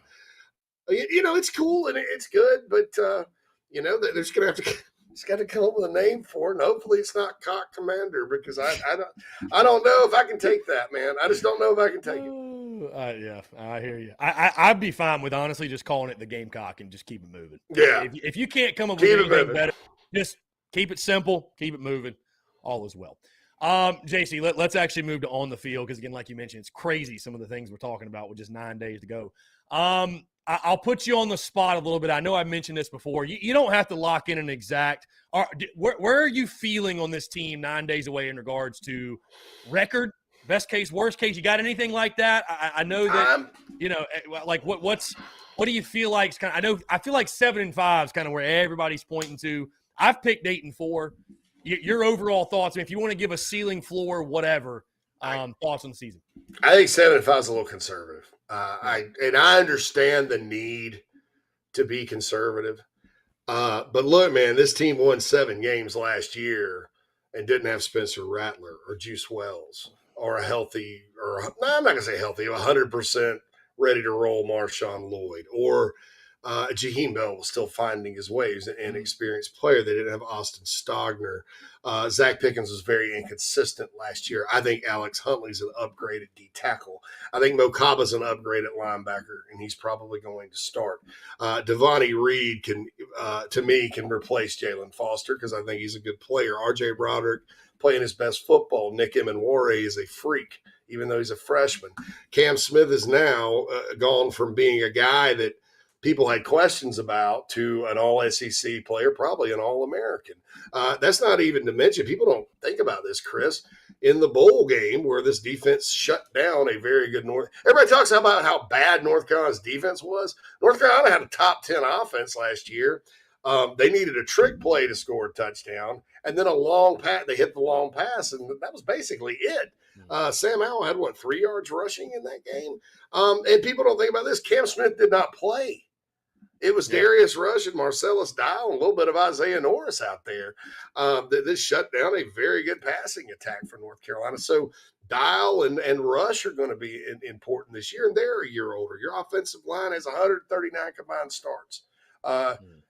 it's cool and it's good. But they're just gonna have to Just got to come up with a name for it, and hopefully it's not Cock Commander because I don't know if I can take that, man. I just don't know if I can take it. Yeah, I hear you. I'd be fine with honestly just calling it the Gamecock and just keep it moving. Yeah. If you can't come up with anything better, just keep it simple, keep it moving. All is well. JC, let's actually move to on the field because, again, like you mentioned, it's crazy some of the things we're talking about with just 9 days to go. I'll put you on the spot a little bit. I know I mentioned this before. You don't have to lock in an exact. Where are you feeling on this team 9 days away in regards to record, best case, worst case? You got anything like that? I know that like what do you feel like? It's kind of, I feel like 7-5 is kind of where everybody's pointing to. I've picked 8-4. Your overall thoughts? I mean, if you want to give a ceiling, floor, whatever, thoughts on the season. I think 7-5 is a little conservative. I understand the need to be conservative. But look, man, this team won 7 games last year and didn't have Spencer Rattler or Juice Wells or a healthy, I'm not going to say healthy, 100% ready to roll Marshawn Lloyd, or Jaheim Bell was still finding his ways, an experienced player. They didn't have Austin Stogner. Zach Pickens was very inconsistent last year. I think Alex Huntley's an upgraded D tackle. I think Mo Kaba's an upgraded linebacker, and he's probably going to start. Devontae Reed can replace Jalen Foster because I think he's a good player. R.J. Broderick playing his best football. Nick Emenware is a freak, even though he's a freshman. Cam Smith is now gone from being a guy that people had questions about to an all-SEC player, probably an all-American. That's not even to mention, people don't think about this, Chris. In the bowl game where this defense shut down a very good everybody talks about how bad North Carolina's defense was. North Carolina had a top 10 offense last year. They needed a trick play to score a touchdown, and then a long pass. They hit the long pass, and that was basically it. Sam Howell had, 3 yards rushing in that game? And people don't think about this. Cam Smith did not play. It was Darius Rush and Marcellus Dial and a little bit of Isaiah Norris out there. This shut down a very good passing attack for North Carolina. So Dial and Rush are going to be important this year, and they're a year older. Your offensive line has 139 combined starts.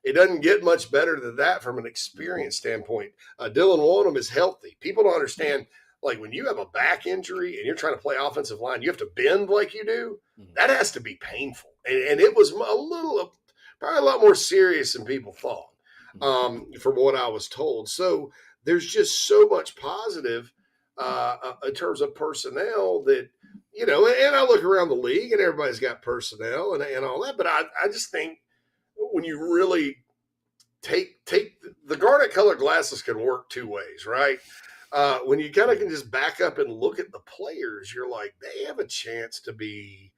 It doesn't get much better than that from an experience standpoint. Dylan Wonnum is healthy. People don't understand, like when you have a back injury and you're trying to play offensive line, you have to bend like you do. That has to be painful. And it was probably a lot more serious than people thought, from what I was told. So there's just so much positive in terms of personnel that, and I look around the league and everybody's got personnel and all that. But I just think when you really take the garnet colored glasses can work 2 ways, right? When you kind of can just back up and look at the players, you're like, they have a chance to be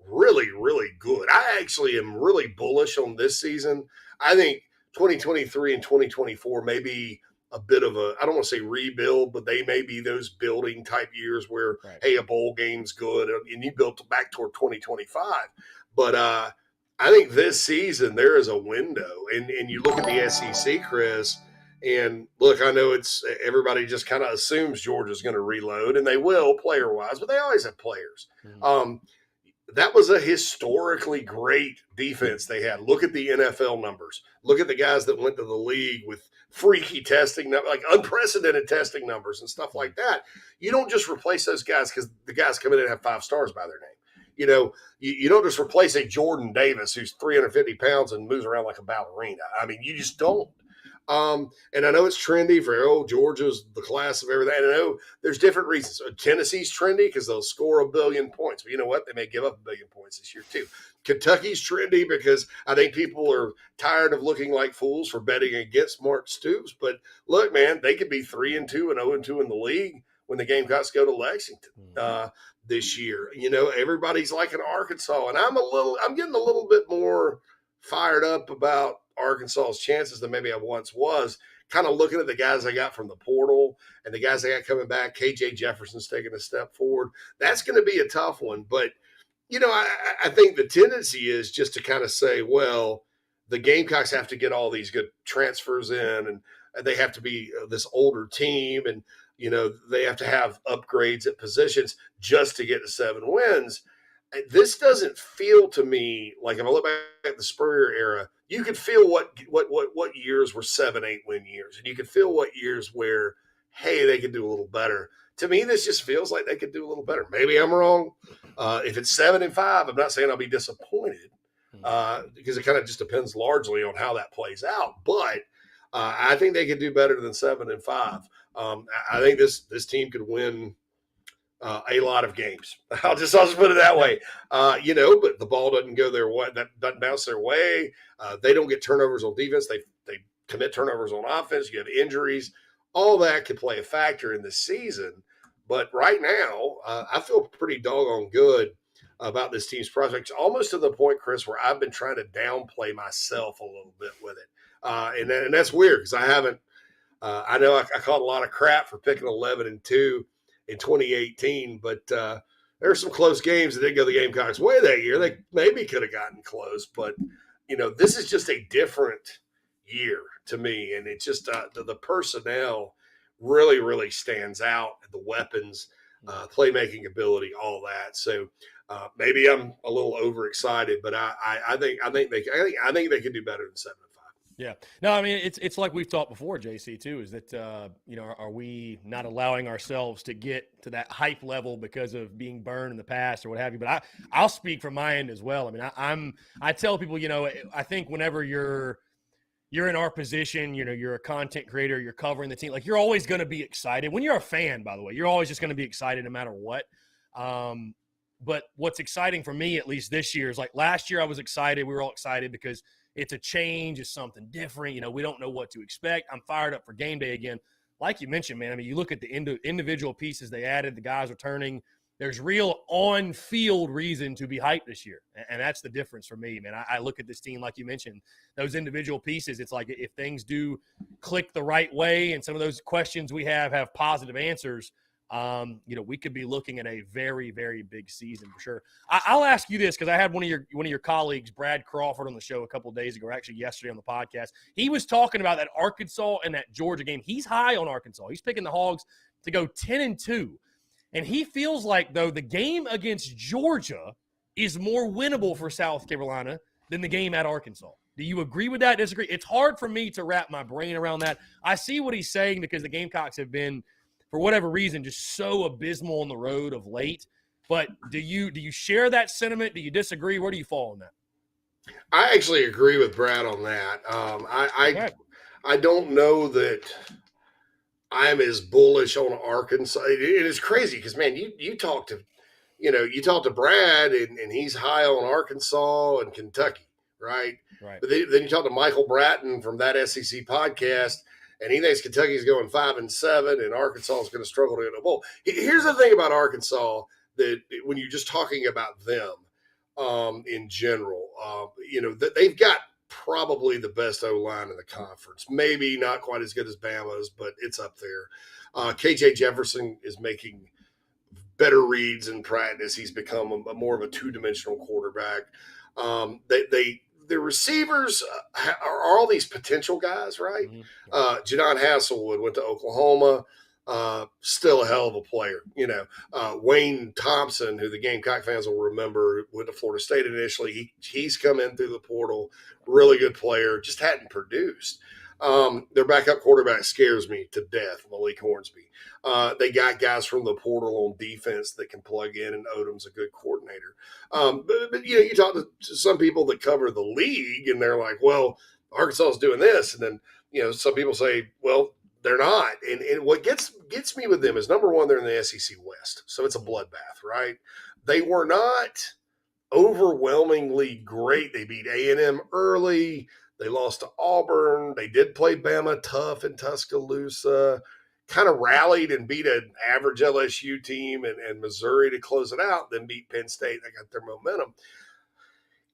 really, really good. I actually am really bullish on this season. I think 2023 and 2024 may be a bit of I don't want to say rebuild, but they may be those building type years where, hey, a bowl game's good and you built back toward 2025. But I think this season there is a window. And you look at the SEC, Chris, and look, I know everybody just kind of assumes Georgia's going to reload, and they will player-wise, but they always have players. That was a historically great defense they had. Look at the NFL numbers. Look at the guys that went to the league with freaky testing, like unprecedented testing numbers and stuff like that. You don't just replace those guys because the guys come in and have 5 stars by their name. You don't just replace a Jordan Davis who's 350 pounds and moves around like a ballerina. I mean, you just don't. And I know it's trendy for, Georgia's the class of everything. And I know there's different reasons. Tennessee's trendy because they'll score 1 billion points. But you know what? They may give up 1 billion points this year too. Kentucky's trendy because I think people are tired of looking like fools for betting against Mark Stoops. But look, man, they could be 3-2 and 0-2 in the league when the Gamecocks go to Lexington this year. Everybody's like an Arkansas, and I'm getting a little bit more fired up about Arkansas's chances than maybe I once was, kind of looking at the guys I got from the portal and the guys I got coming back. KJ Jefferson's taking a step forward. That's going to be a tough one. But, I think the tendency is just to kind of say, well, the Gamecocks have to get all these good transfers in, and they have to be this older team, and, they have to have upgrades at positions just to get to 7 wins. this doesn't feel to me like, if I look back at the Spurrier era, you could feel what years were 7-8 win years, and you could feel what years where, hey, they could do a little better. To me, this just feels like they could do a little better. Maybe I'm wrong. If it's 7-5, I'm not saying I'll be disappointed, because it kind of just depends largely on how that plays out. But I think they could do better than 7-5. I think this team could win a lot of games. I'll just put it that way. But the ball doesn't go their way. That doesn't bounce their way. They don't get turnovers on defense. They commit turnovers on offense. You have injuries. All that could play a factor in this season. But right now, I feel pretty doggone good about this team's prospects, almost to the point, Chris, where I've been trying to downplay myself a little bit with it. And that's weird, because I haven't I know I caught a lot of crap for picking 11-2 in 2018, but there were some close games that didn't go the Gamecocks' way that year. They maybe could have gotten close, but this is just a different year to me, and it's just the personnel really, really stands out. The weapons, playmaking ability, all that. So maybe I'm a little overexcited, but I think they could do better than 7-5. Yeah. No, I mean, it's like we've talked before, JC, too, is that, are we not allowing ourselves to get to that hype level because of being burned in the past or what have you? But I'll speak from my end as well. I mean, I tell people, I think whenever you're in our position, you're a content creator, you're covering the team, like, you're always going to be excited. When you're a fan, by the way, you're always just going to be excited no matter what. But what's exciting for me, at least this year, is like last year I was excited. We were all excited because it's a change. It's something different. We don't know what to expect. I'm fired up for game day again. Like you mentioned, man, I mean, you look at the individual pieces they added, the guys returning. There's real on-field reason to be hyped this year, and that's the difference for me, man. I look at this team, like you mentioned, those individual pieces. It's like if things do click the right way and some of those questions we have positive answers, we could be looking at a very, very big season for sure. I'll ask you this, because I had one of your colleagues, Brad Crawford, on the show a couple of days ago, or actually yesterday on the podcast. He was talking about that Arkansas and that Georgia game. He's high on Arkansas. He's picking the Hogs to go 10-2. And he feels like, though, the game against Georgia is more winnable for South Carolina than the game at Arkansas. Do you agree with that? Disagree? It's hard for me to wrap my brain around that. I see what he's saying, because the Gamecocks have been, for whatever reason, just so abysmal on the road of late. But do you share that sentiment? Do you disagree? Where do you fall on that? I actually agree with Brad on that. I don't know that I'm as bullish on Arkansas. It is crazy because, man, you talk to Brad and he's high on Arkansas and Kentucky, right? Right. But then you talk to Michael Bratton from that SEC podcast, and he thinks Kentucky's going 5-7 and Arkansas is going to struggle to get a bowl. Here's the thing about Arkansas, that when you're just talking about them in general, that they've got probably the best O-line in the conference. Maybe not quite as good as Bama's, but it's up there. KJ Jefferson is making better reads in practice. He's become more of a two-dimensional quarterback. The receivers are all these potential guys, right? Mm-hmm. Jadon Hasselwood went to Oklahoma, still a hell of a player. Wayne Thompson, who the Gamecock fans will remember, went to Florida State initially. He's come in through the portal, really good player, just hadn't produced. Their backup quarterback scares me to death, Malik Hornsby. They got guys from the portal on defense that can plug in, and Odom's a good coordinator. But you talk to some people that cover the league, and they're like, well, Arkansas is doing this. And then, some people say, well, they're not. And what gets me with them is, number one, they're in the SEC West. So it's a bloodbath, right? They were not overwhelmingly great. They beat A&M early. They lost to Auburn. They did play Bama tough in Tuscaloosa, kind of rallied and beat an average LSU team and Missouri to close it out, then beat Penn State. They got their momentum.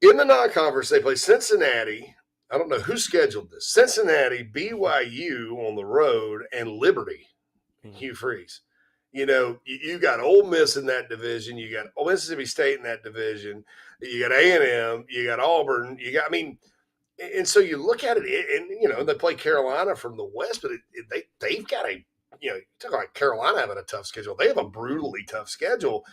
In the non-conference, they play Cincinnati. I don't know who scheduled this. Cincinnati, BYU on the road, and Liberty, Hugh Freeze. You got Ole Miss in that division. You got Mississippi State in that division. You got A&M. You got Auburn. And so you look at it, and they play Carolina from the West, but they've got a you talk about Carolina having a tough schedule. They have a brutally tough schedule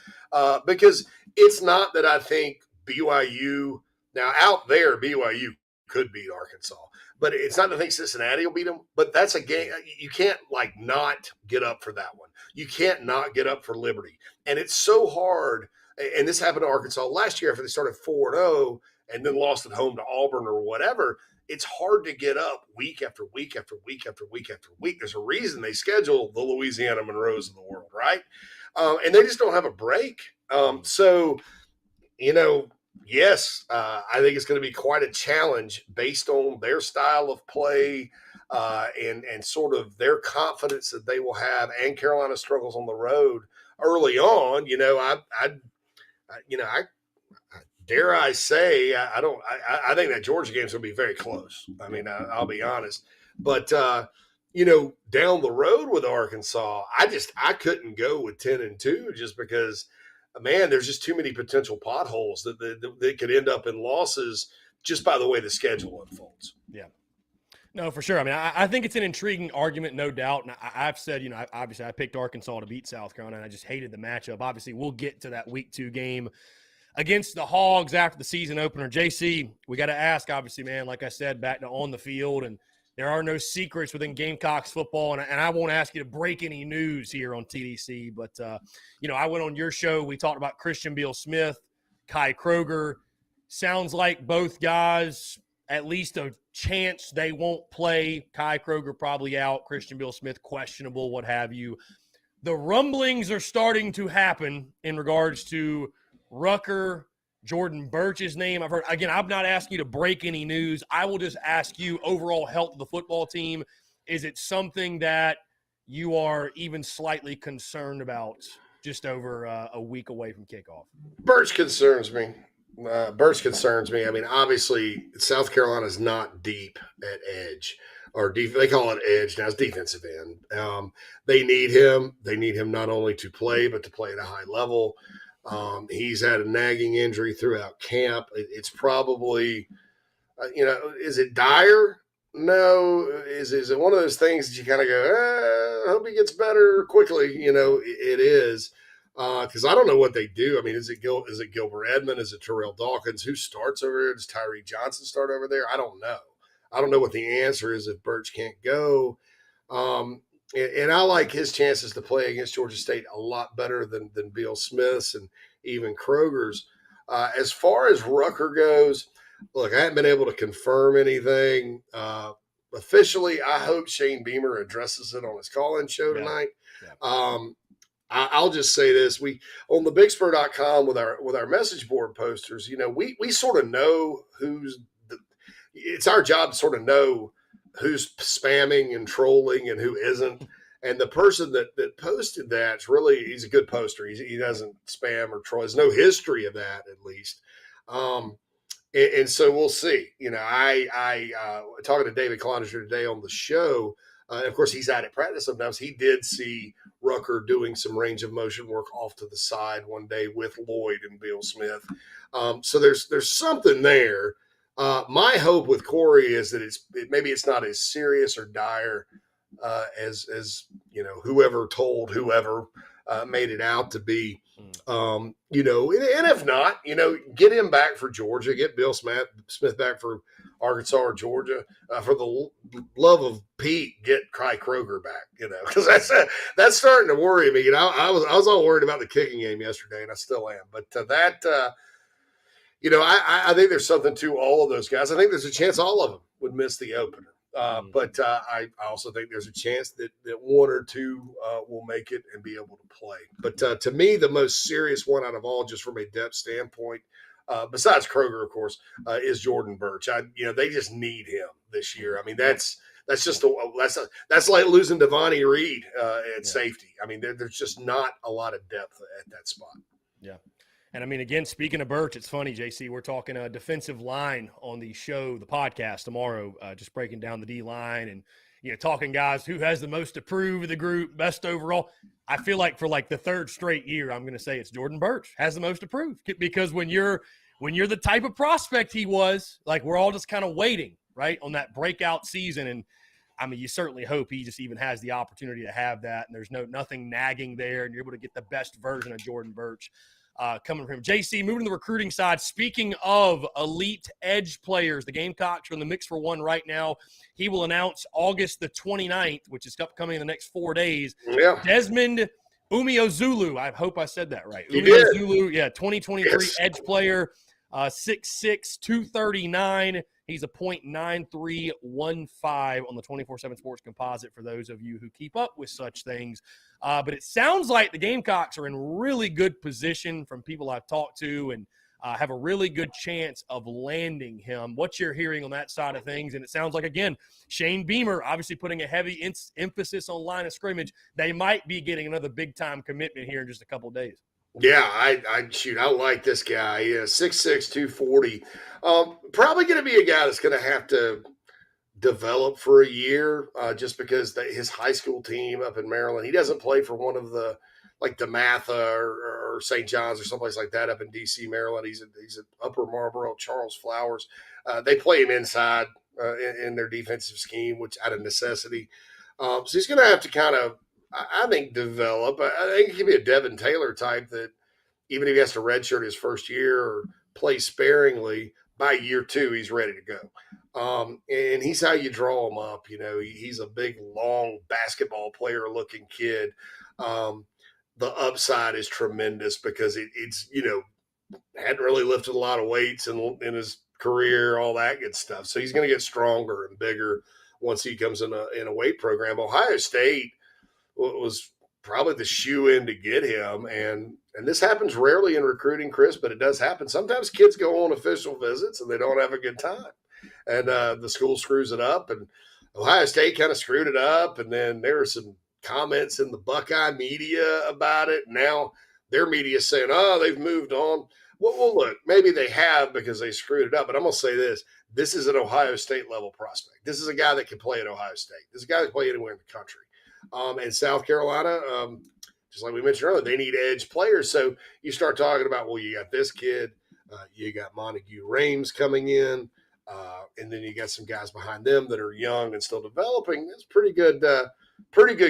because it's not that I think BYU now out there BYU could beat Arkansas, but it's not to think Cincinnati will beat them. But that's a game you can't not get up for that one. You can't not get up for Liberty, and it's so hard. And this happened to Arkansas last year after they started 4-0 and then lost at home to Auburn or whatever. It's hard to get up week after week after week after week after week. There's a reason they schedule the Louisiana Monroes of the world, right? And they just don't have a break. So, yes, I think it's going to be quite a challenge based on their style of play and sort of their confidence that they will have, and Carolina's struggles on the road early on. I dare I say, I think that Georgia game is going to be very close. I mean, I'll be honest. But, down the road with Arkansas, I couldn't go with 10-2 just because, man, there's just too many potential potholes that could end up in losses just by the way the schedule unfolds. Yeah. No, for sure. I mean, I think it's an intriguing argument, no doubt. And I've said, obviously I picked Arkansas to beat South Carolina, and I just hated the matchup. Obviously, we'll get to that week 2 game against the Hogs after the season opener. JC, we got to ask, obviously, man, like I said, back to on the field, and there are no secrets within Gamecocks football, and I won't ask you to break any news here on TDC, but, I went on your show. We talked about Christian Beal-Smith, Kai Kroger. Sounds like both guys, at least a chance they won't play. Kai Kroger probably out, Christian Beal-Smith questionable, what have you. The rumblings are starting to happen in regards to Rucker, Jordan Birch's name. I've heard, again, I'm not asking you to break any news. I will just ask you overall health of the football team. Is it something that you are even slightly concerned about just over a week away from kickoff? Birch concerns me. I mean, obviously, South Carolina's not deep at edge. Or they call it edge now. It's defensive end. They need him. They need him not only to play, but to play at a high level. He's had a nagging injury throughout camp. It's probably, is it dire? No. Is it one of those things that you kind of go, I hope he gets better quickly? It is. Because I don't know what they do. I mean, is it Gilbert Edmond? Is it Terrell Dawkins? Who starts over there? Does Tyree Johnson start over there? I don't know. I don't know what the answer is if Birch can't go. And I like his chances to play against Georgia State a lot better than Beal-Smith's and even Kroger's. As far as Rucker goes, look, I haven't been able to confirm anything. Officially, I hope Shane Beamer addresses it on his call-in show tonight. Yeah. I'll just say this: we on the BigSpur.com with our message board posters, we sort of know it's our job to sort of know who's spamming and trolling and who isn't. And the person that posted that's he's a good poster. He doesn't spam or troll. There's no history of that, at least. And so we'll see. I talking to David Cloninger today on the show. Of course, he's out at practice sometimes. He did see Rucker doing some range of motion work off to the side one day with Lloyd and Beal-Smith. So there's something there. My hope with Corey is that maybe it's not as serious or dire as whoever told whoever made it out to be. And if not, get him back for Georgia, get Beal-Smith back for Arkansas or Georgia. For the love of Pete, get Kai Kroger back, because that's starting to worry me. I was all worried about the kicking game yesterday, and I still am. But I think there's something to all of those guys. I think there's a chance all of them would miss the opener. But I also think there's a chance that one or two will make it and be able to play. But to me, the most serious one out of all, just from a depth standpoint, besides Kroger, of course, is Jordan Birch. They just need him this year. I mean, that's like losing Devontae Reed at safety. I mean, there's just not a lot of depth at that spot. Yeah. And I mean, again, speaking of Birch, it's funny, JC, we're talking a defensive line on the show, the podcast tomorrow, just breaking down the D line and, talking guys who has the most to prove of the group, best overall. I feel like for the third straight year, I'm going to say it's Jordan Birch has the most to prove, because when you're the type of prospect he was, we're all just kind of waiting, right, on that breakout season. And I mean, you certainly hope he just even has the opportunity to have that, and there's nothing nagging there, and you're able to get the best version of Jordan Burch coming from him. JC, moving to the recruiting side, speaking of elite edge players, the Gamecocks are in the mix for one right now. He will announce August the 29th, which is upcoming in the next 4 days. Yeah. Desmond Umeozulu, I hope I said that right. You did. Umeozulu, yeah, 2023 Yes. edge player, 6'6", 239. He's a .9315 on the 24/7 Sports composite for those of you who keep up with such things. But it sounds like the Gamecocks are in really good position from people I've talked to and have a really good chance of landing him. What you're hearing on that side of things, and it sounds like, again, Shane Beamer obviously putting a heavy emphasis on line of scrimmage. They might be getting another big-time commitment here in just a couple of days. Yeah, I like this guy. Yeah, 6'6", 240. Probably going to be a guy that's going to have to develop for a year just because his high school team up in Maryland, he doesn't play for one of the, like DeMatha or St. John's or someplace like that up in D.C., Maryland. He's at Upper Marlboro, Charles Flowers. They play him inside in their defensive scheme, which out of necessity. So he's going to have to kind of, I think, develop. I think he could be a Devin Taylor type that even if he has to redshirt his first year or play sparingly, by year 2, he's ready to go. And he's how you draw him up. You know, he's a big, long basketball player looking kid. The upside is tremendous because it's, you know, hadn't really lifted a lot of weights in his career, all that good stuff. So he's going to get stronger and bigger once he comes in a weight program. Ohio State was probably the shoe-in to get him. And this happens rarely in recruiting, Chris, but it does happen. Sometimes kids go on official visits and they don't have a good time. And the school screws it up. And Ohio State kind of screwed it up. And then there were some comments in the Buckeye media about it. Now their media is saying, oh, they've moved on. Well, look, maybe they have because they screwed it up. But I'm going to say this. This is an Ohio State level prospect. This is a guy that can play at Ohio State. This is a guy that can play anywhere in the country. And South Carolina, just like we mentioned earlier, they need edge players. So you start talking about, well, you got this kid, you got Montague Rames coming in, and then you got some guys behind them that are young and still developing. That's pretty good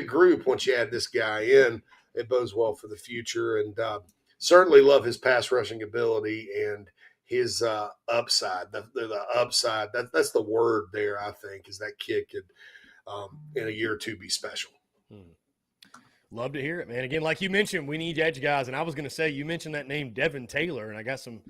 group once you add this guy in. It bodes well for the future, and certainly love his pass rushing ability and his upside. The upside, that's the word there, I think, is that kid could in a year or two be special. Love to hear it, man. Again, like you mentioned, we need edge guys, and I was going to say, you mentioned that name Devin Taylor, and I don't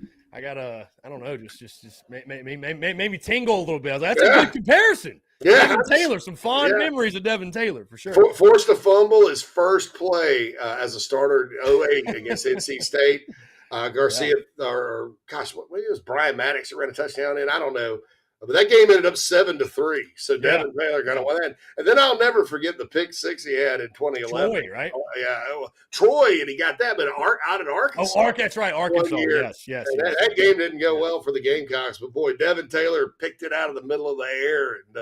know, just made me tingle a little bit. I was like, that's a good comparison. Yeah, Devin Taylor, some fond memories of Devin Taylor for sure. Forced to fumble his first play as a starter in 08 against NC State. Garcia, or gosh, what it was Brian Maddox that ran a touchdown in? I don't know. But that game ended up 7-3. So Devin Taylor got away that. And then I'll never forget the pick six he had in 2011. Troy, right? Troy, and he got that, but out in Arkansas. Oh, that's right, Arkansas. Yes. And that game didn't go well for the Gamecocks, but boy, Devin Taylor picked it out of the middle of the air and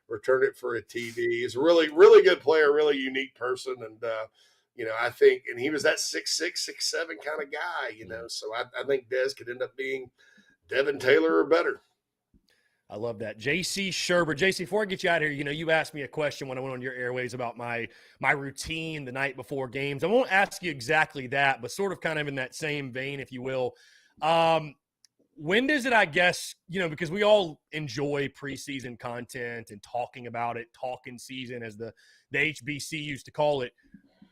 returned it for a TD. He's a really, really good player, really unique person, and you know, I think, and he was that 6'6", 6'7" kind of guy, you know. So I think Des could end up being Devin Taylor or better. I love that. JC Shurburtt. JC, before I get you out of here, you know, you asked me a question when I went on your airways about my routine the night before games. I won't ask you exactly that, but sort of kind of in that same vein, if you will. When does it, I guess, you know, because we all enjoy preseason content and talking about it, talking season as the HBC used to call it.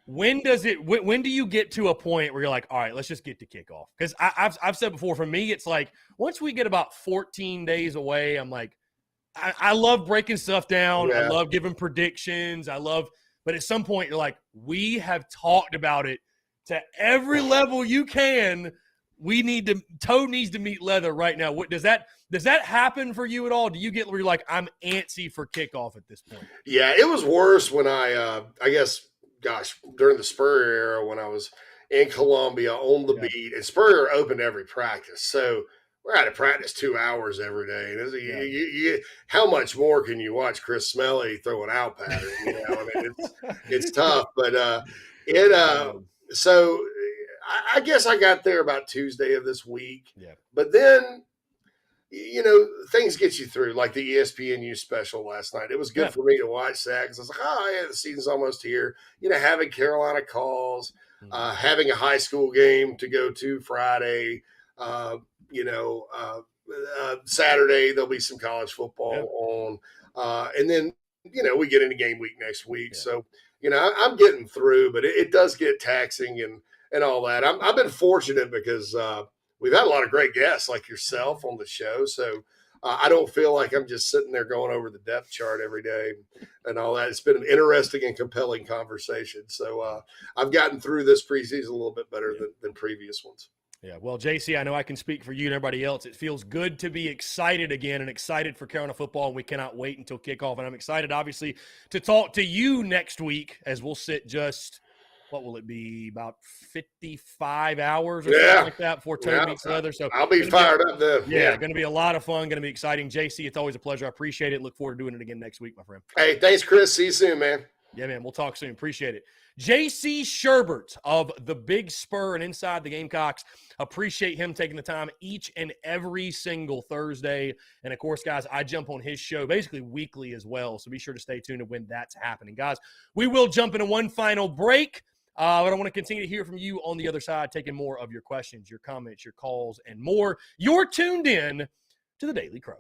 When do you get to a point where you're like, all right, let's just get to kickoff? Because I've said before, for me, it's like once we get about 14 days away, I'm like, I love breaking stuff down. Yeah. I love giving predictions. But at some point you're like, we have talked about it to every level you can. Toe needs to meet leather right now. Does that happen for you at all? Do you get where you're like, I'm antsy for kickoff at this point? Yeah, it was worse when I guess, during the Spurrier era when I was in Columbia on the beat, and Spurrier opened every practice. So we're out of practice 2 hours every day. And how much more can you watch Chris Smelly throw an out pattern? You know, I mean, it's tough, but so I guess I got there about Tuesday of this week. Yeah. But then, things get you through, like the ESPNU special last night. It was good for me to watch that because I was like, oh, yeah, the season's almost here. Having Carolina calls, having a high school game to go to Friday, Saturday, there'll be some college football on. And then, we get into game week next week. So, I'm getting through, but it does get taxing and all that. I've been fortunate because we've had a lot of great guests like yourself on the show. So I don't feel like I'm just sitting there going over the depth chart every day and all that. It's been an interesting and compelling conversation. So I've gotten through this preseason a little bit better than previous ones. Yeah, well, JC, I know I can speak for you and everybody else. It feels good to be excited again and excited for Carolina football, and we cannot wait until kickoff. And I'm excited, obviously, to talk to you next week as we'll sit just – what will it be, about 55 hours or something like that before Tony meets the other. So I'll be fired up then. Yeah, going to be a lot of fun, going to be exciting. JC, it's always a pleasure. I appreciate it. Look forward to doing it again next week, my friend. Hey, thanks, Chris. See you soon, man. Yeah, man. We'll talk soon. Appreciate it. JC Shurburtt of the Big Spur and Inside the Gamecocks. Appreciate him taking the time each and every single Thursday. And, of course, guys, I jump on his show basically weekly as well. So be sure to stay tuned to when that's happening. Guys, we will jump into one final break. But I want to continue to hear from you on the other side, taking more of your questions, your comments, your calls, and more. You're tuned in to the Daily Crow.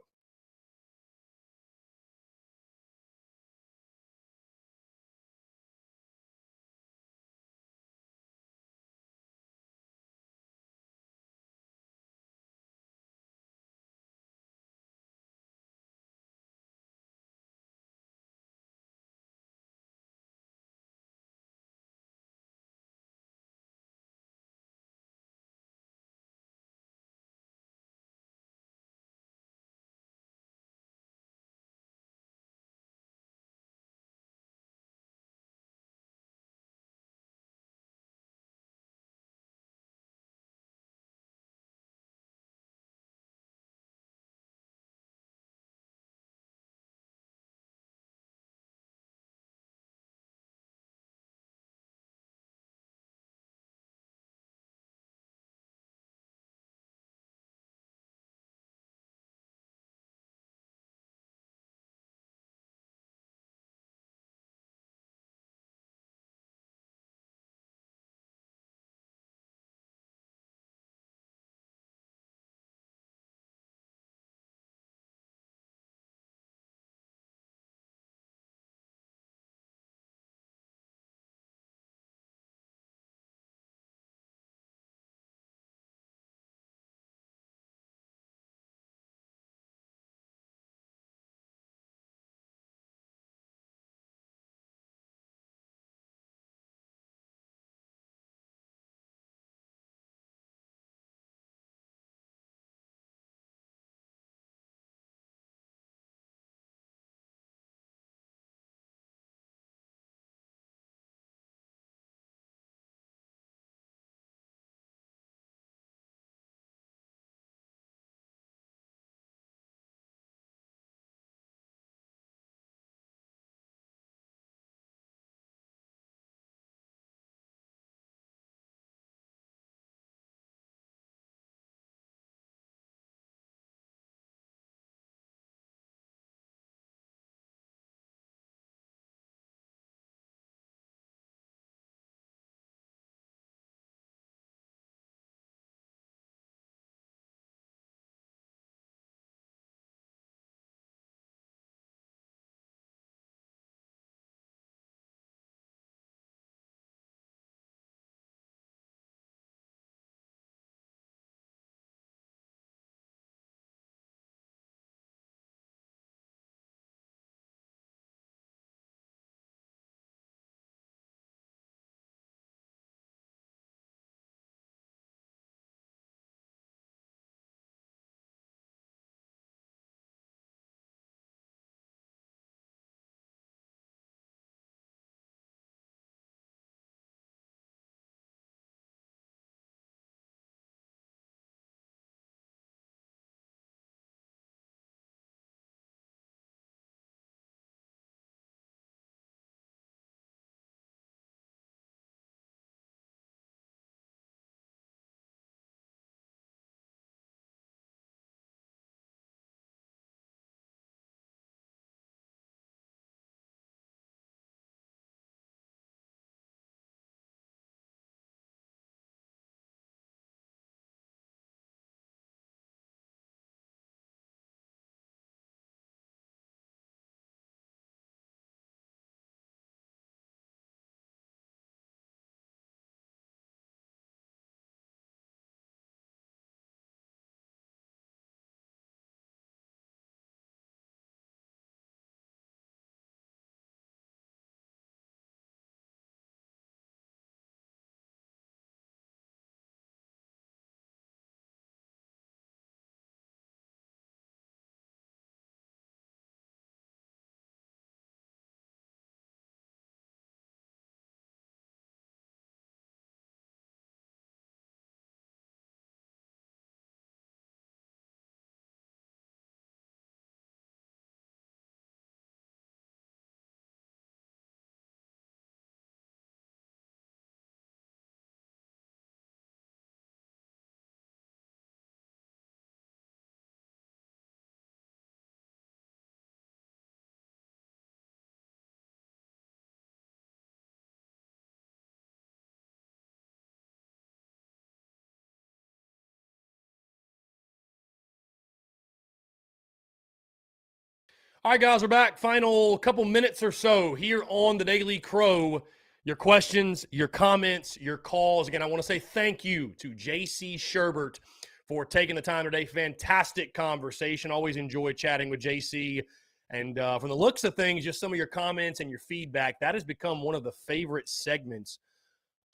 All right, guys, we're back. Final couple minutes or so here on the Daily Crow. Your questions, your comments, your calls. Again, I want to say thank you to JC Shurburtt for taking the time today. Fantastic conversation. Always enjoy chatting with JC. And from the looks of things, just some of your comments and your feedback, that has become one of the favorite segments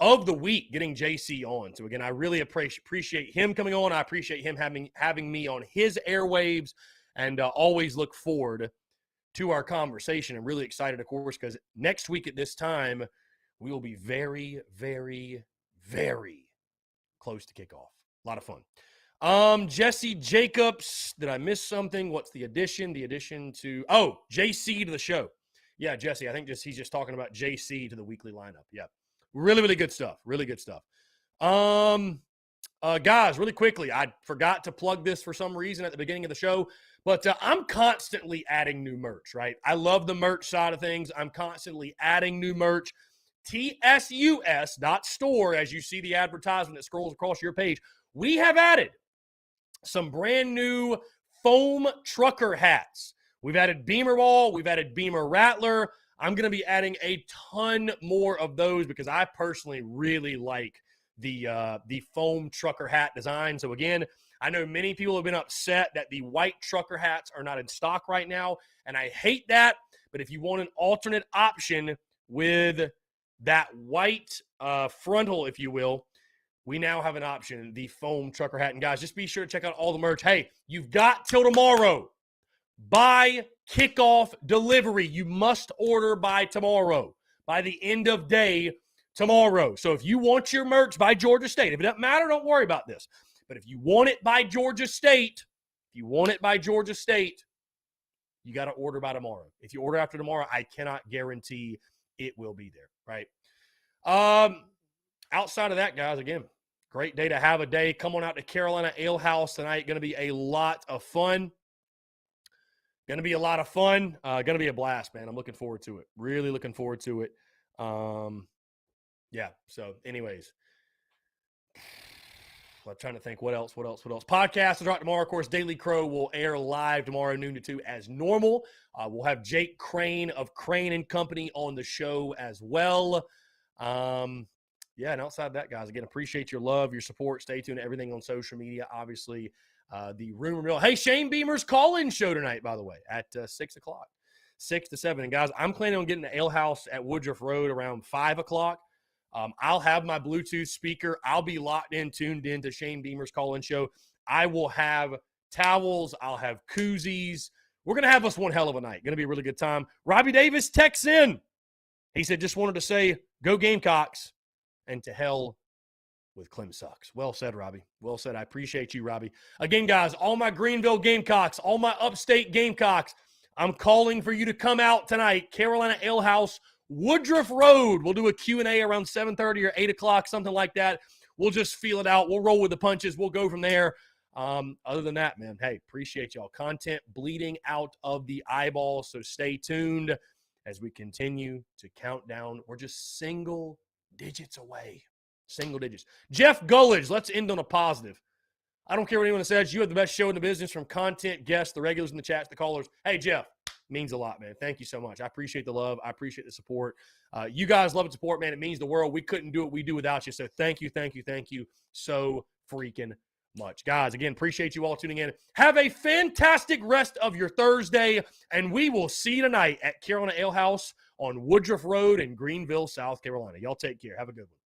of the week, getting JC on. So, again, I really appreciate him coming on. I appreciate him having me on his airwaves, and always look forward to our conversation. I'm really excited, of course, because next week at this time, we will be very, very, very close to kickoff. A lot of fun. Jesse Jacobs, did I miss something? What's the addition? The addition to, JC to the show. Yeah, Jesse, I think he's just talking about JC to the weekly lineup. Yeah. Really, really good stuff. Really good stuff. Guys, really quickly, I forgot to plug this for some reason at the beginning of the show, but I'm constantly adding new merch, right? I love the merch side of things. I'm constantly adding new merch. TSUS.store, as you see the advertisement that scrolls across your page, we have added some brand new foam trucker hats. We've added Beamer Ball. We've added Beamer Rattler. I'm going to be adding a ton more of those because I personally really like the foam trucker hat design. So again, I know many people have been upset that the white trucker hats are not in stock right now, and I hate that. But if you want an alternate option with that white frontal, if you will, we now have an option, the foam trucker hat. And guys, just be sure to check out all the merch. Hey, you've got till tomorrow. By kickoff delivery. You must order by tomorrow, by the end of day tomorrow. So if you want your merch by Georgia State, if it doesn't matter, don't worry about this. But if you want it by Georgia State, you got to order by tomorrow. If you order after tomorrow, I cannot guarantee it will be there, right? Outside of that, guys, again, great day to have a day. Come on out to Carolina Ale House tonight. Going to be a lot of fun. Going to be a lot of fun. Going to be a blast, man. I'm looking forward to it. Really looking forward to it. Yeah. So anyways, I'm trying to think what else. Podcast is out tomorrow. Of course, Daily Crow will air live tomorrow, noon to 2 as normal. We'll have Jake Crane of Crane and Company on the show as well. Yeah. And outside of that, guys, again, appreciate your love, your support. Stay tuned to everything on social media. Obviously, the rumor mill. Hey, Shane Beamer's call-in show tonight, by the way, at 6 o'clock, 6 to 7. And guys, I'm planning on getting to Ale House at Woodruff Road around 5 o'clock. I'll have my Bluetooth speaker. I'll be locked in, tuned in to Shane Beamer's call-in show. I will have towels. I'll have koozies. We're going to have us one hell of a night. Going to be a really good time. Robbie Davis texts in. He said, just wanted to say, go Gamecocks, and to hell with Clem sucks. Well said, Robbie. Well said. I appreciate you, Robbie. Again, guys, all my Greenville Gamecocks, all my upstate Gamecocks, I'm calling for you to come out tonight. Carolina Ale House, Woodruff Road. We'll do a Q&A around 7:30 or 8 o'clock, something like that. We'll just feel it out. We'll roll with the punches. We'll go from there. Other than that, man, hey, appreciate y'all. Content bleeding out of the eyeball, so stay tuned as we continue to count down. We're just single digits away. Single digits. Jeff Gullidge, let's end on a positive. I don't care what anyone says. You have the best show in the business, from content, guests, the regulars in the chats, the callers. Hey, Jeff, means a lot, man. Thank you so much. I appreciate the love. I appreciate the support. You guys love and support, man. It means the world. We couldn't do what we do without you. So thank you so freaking much. Guys, again, appreciate you all tuning in. Have a fantastic rest of your Thursday, and we will see you tonight at Carolina Ale House on Woodruff Road in Greenville, South Carolina. Y'all take care. Have a good one.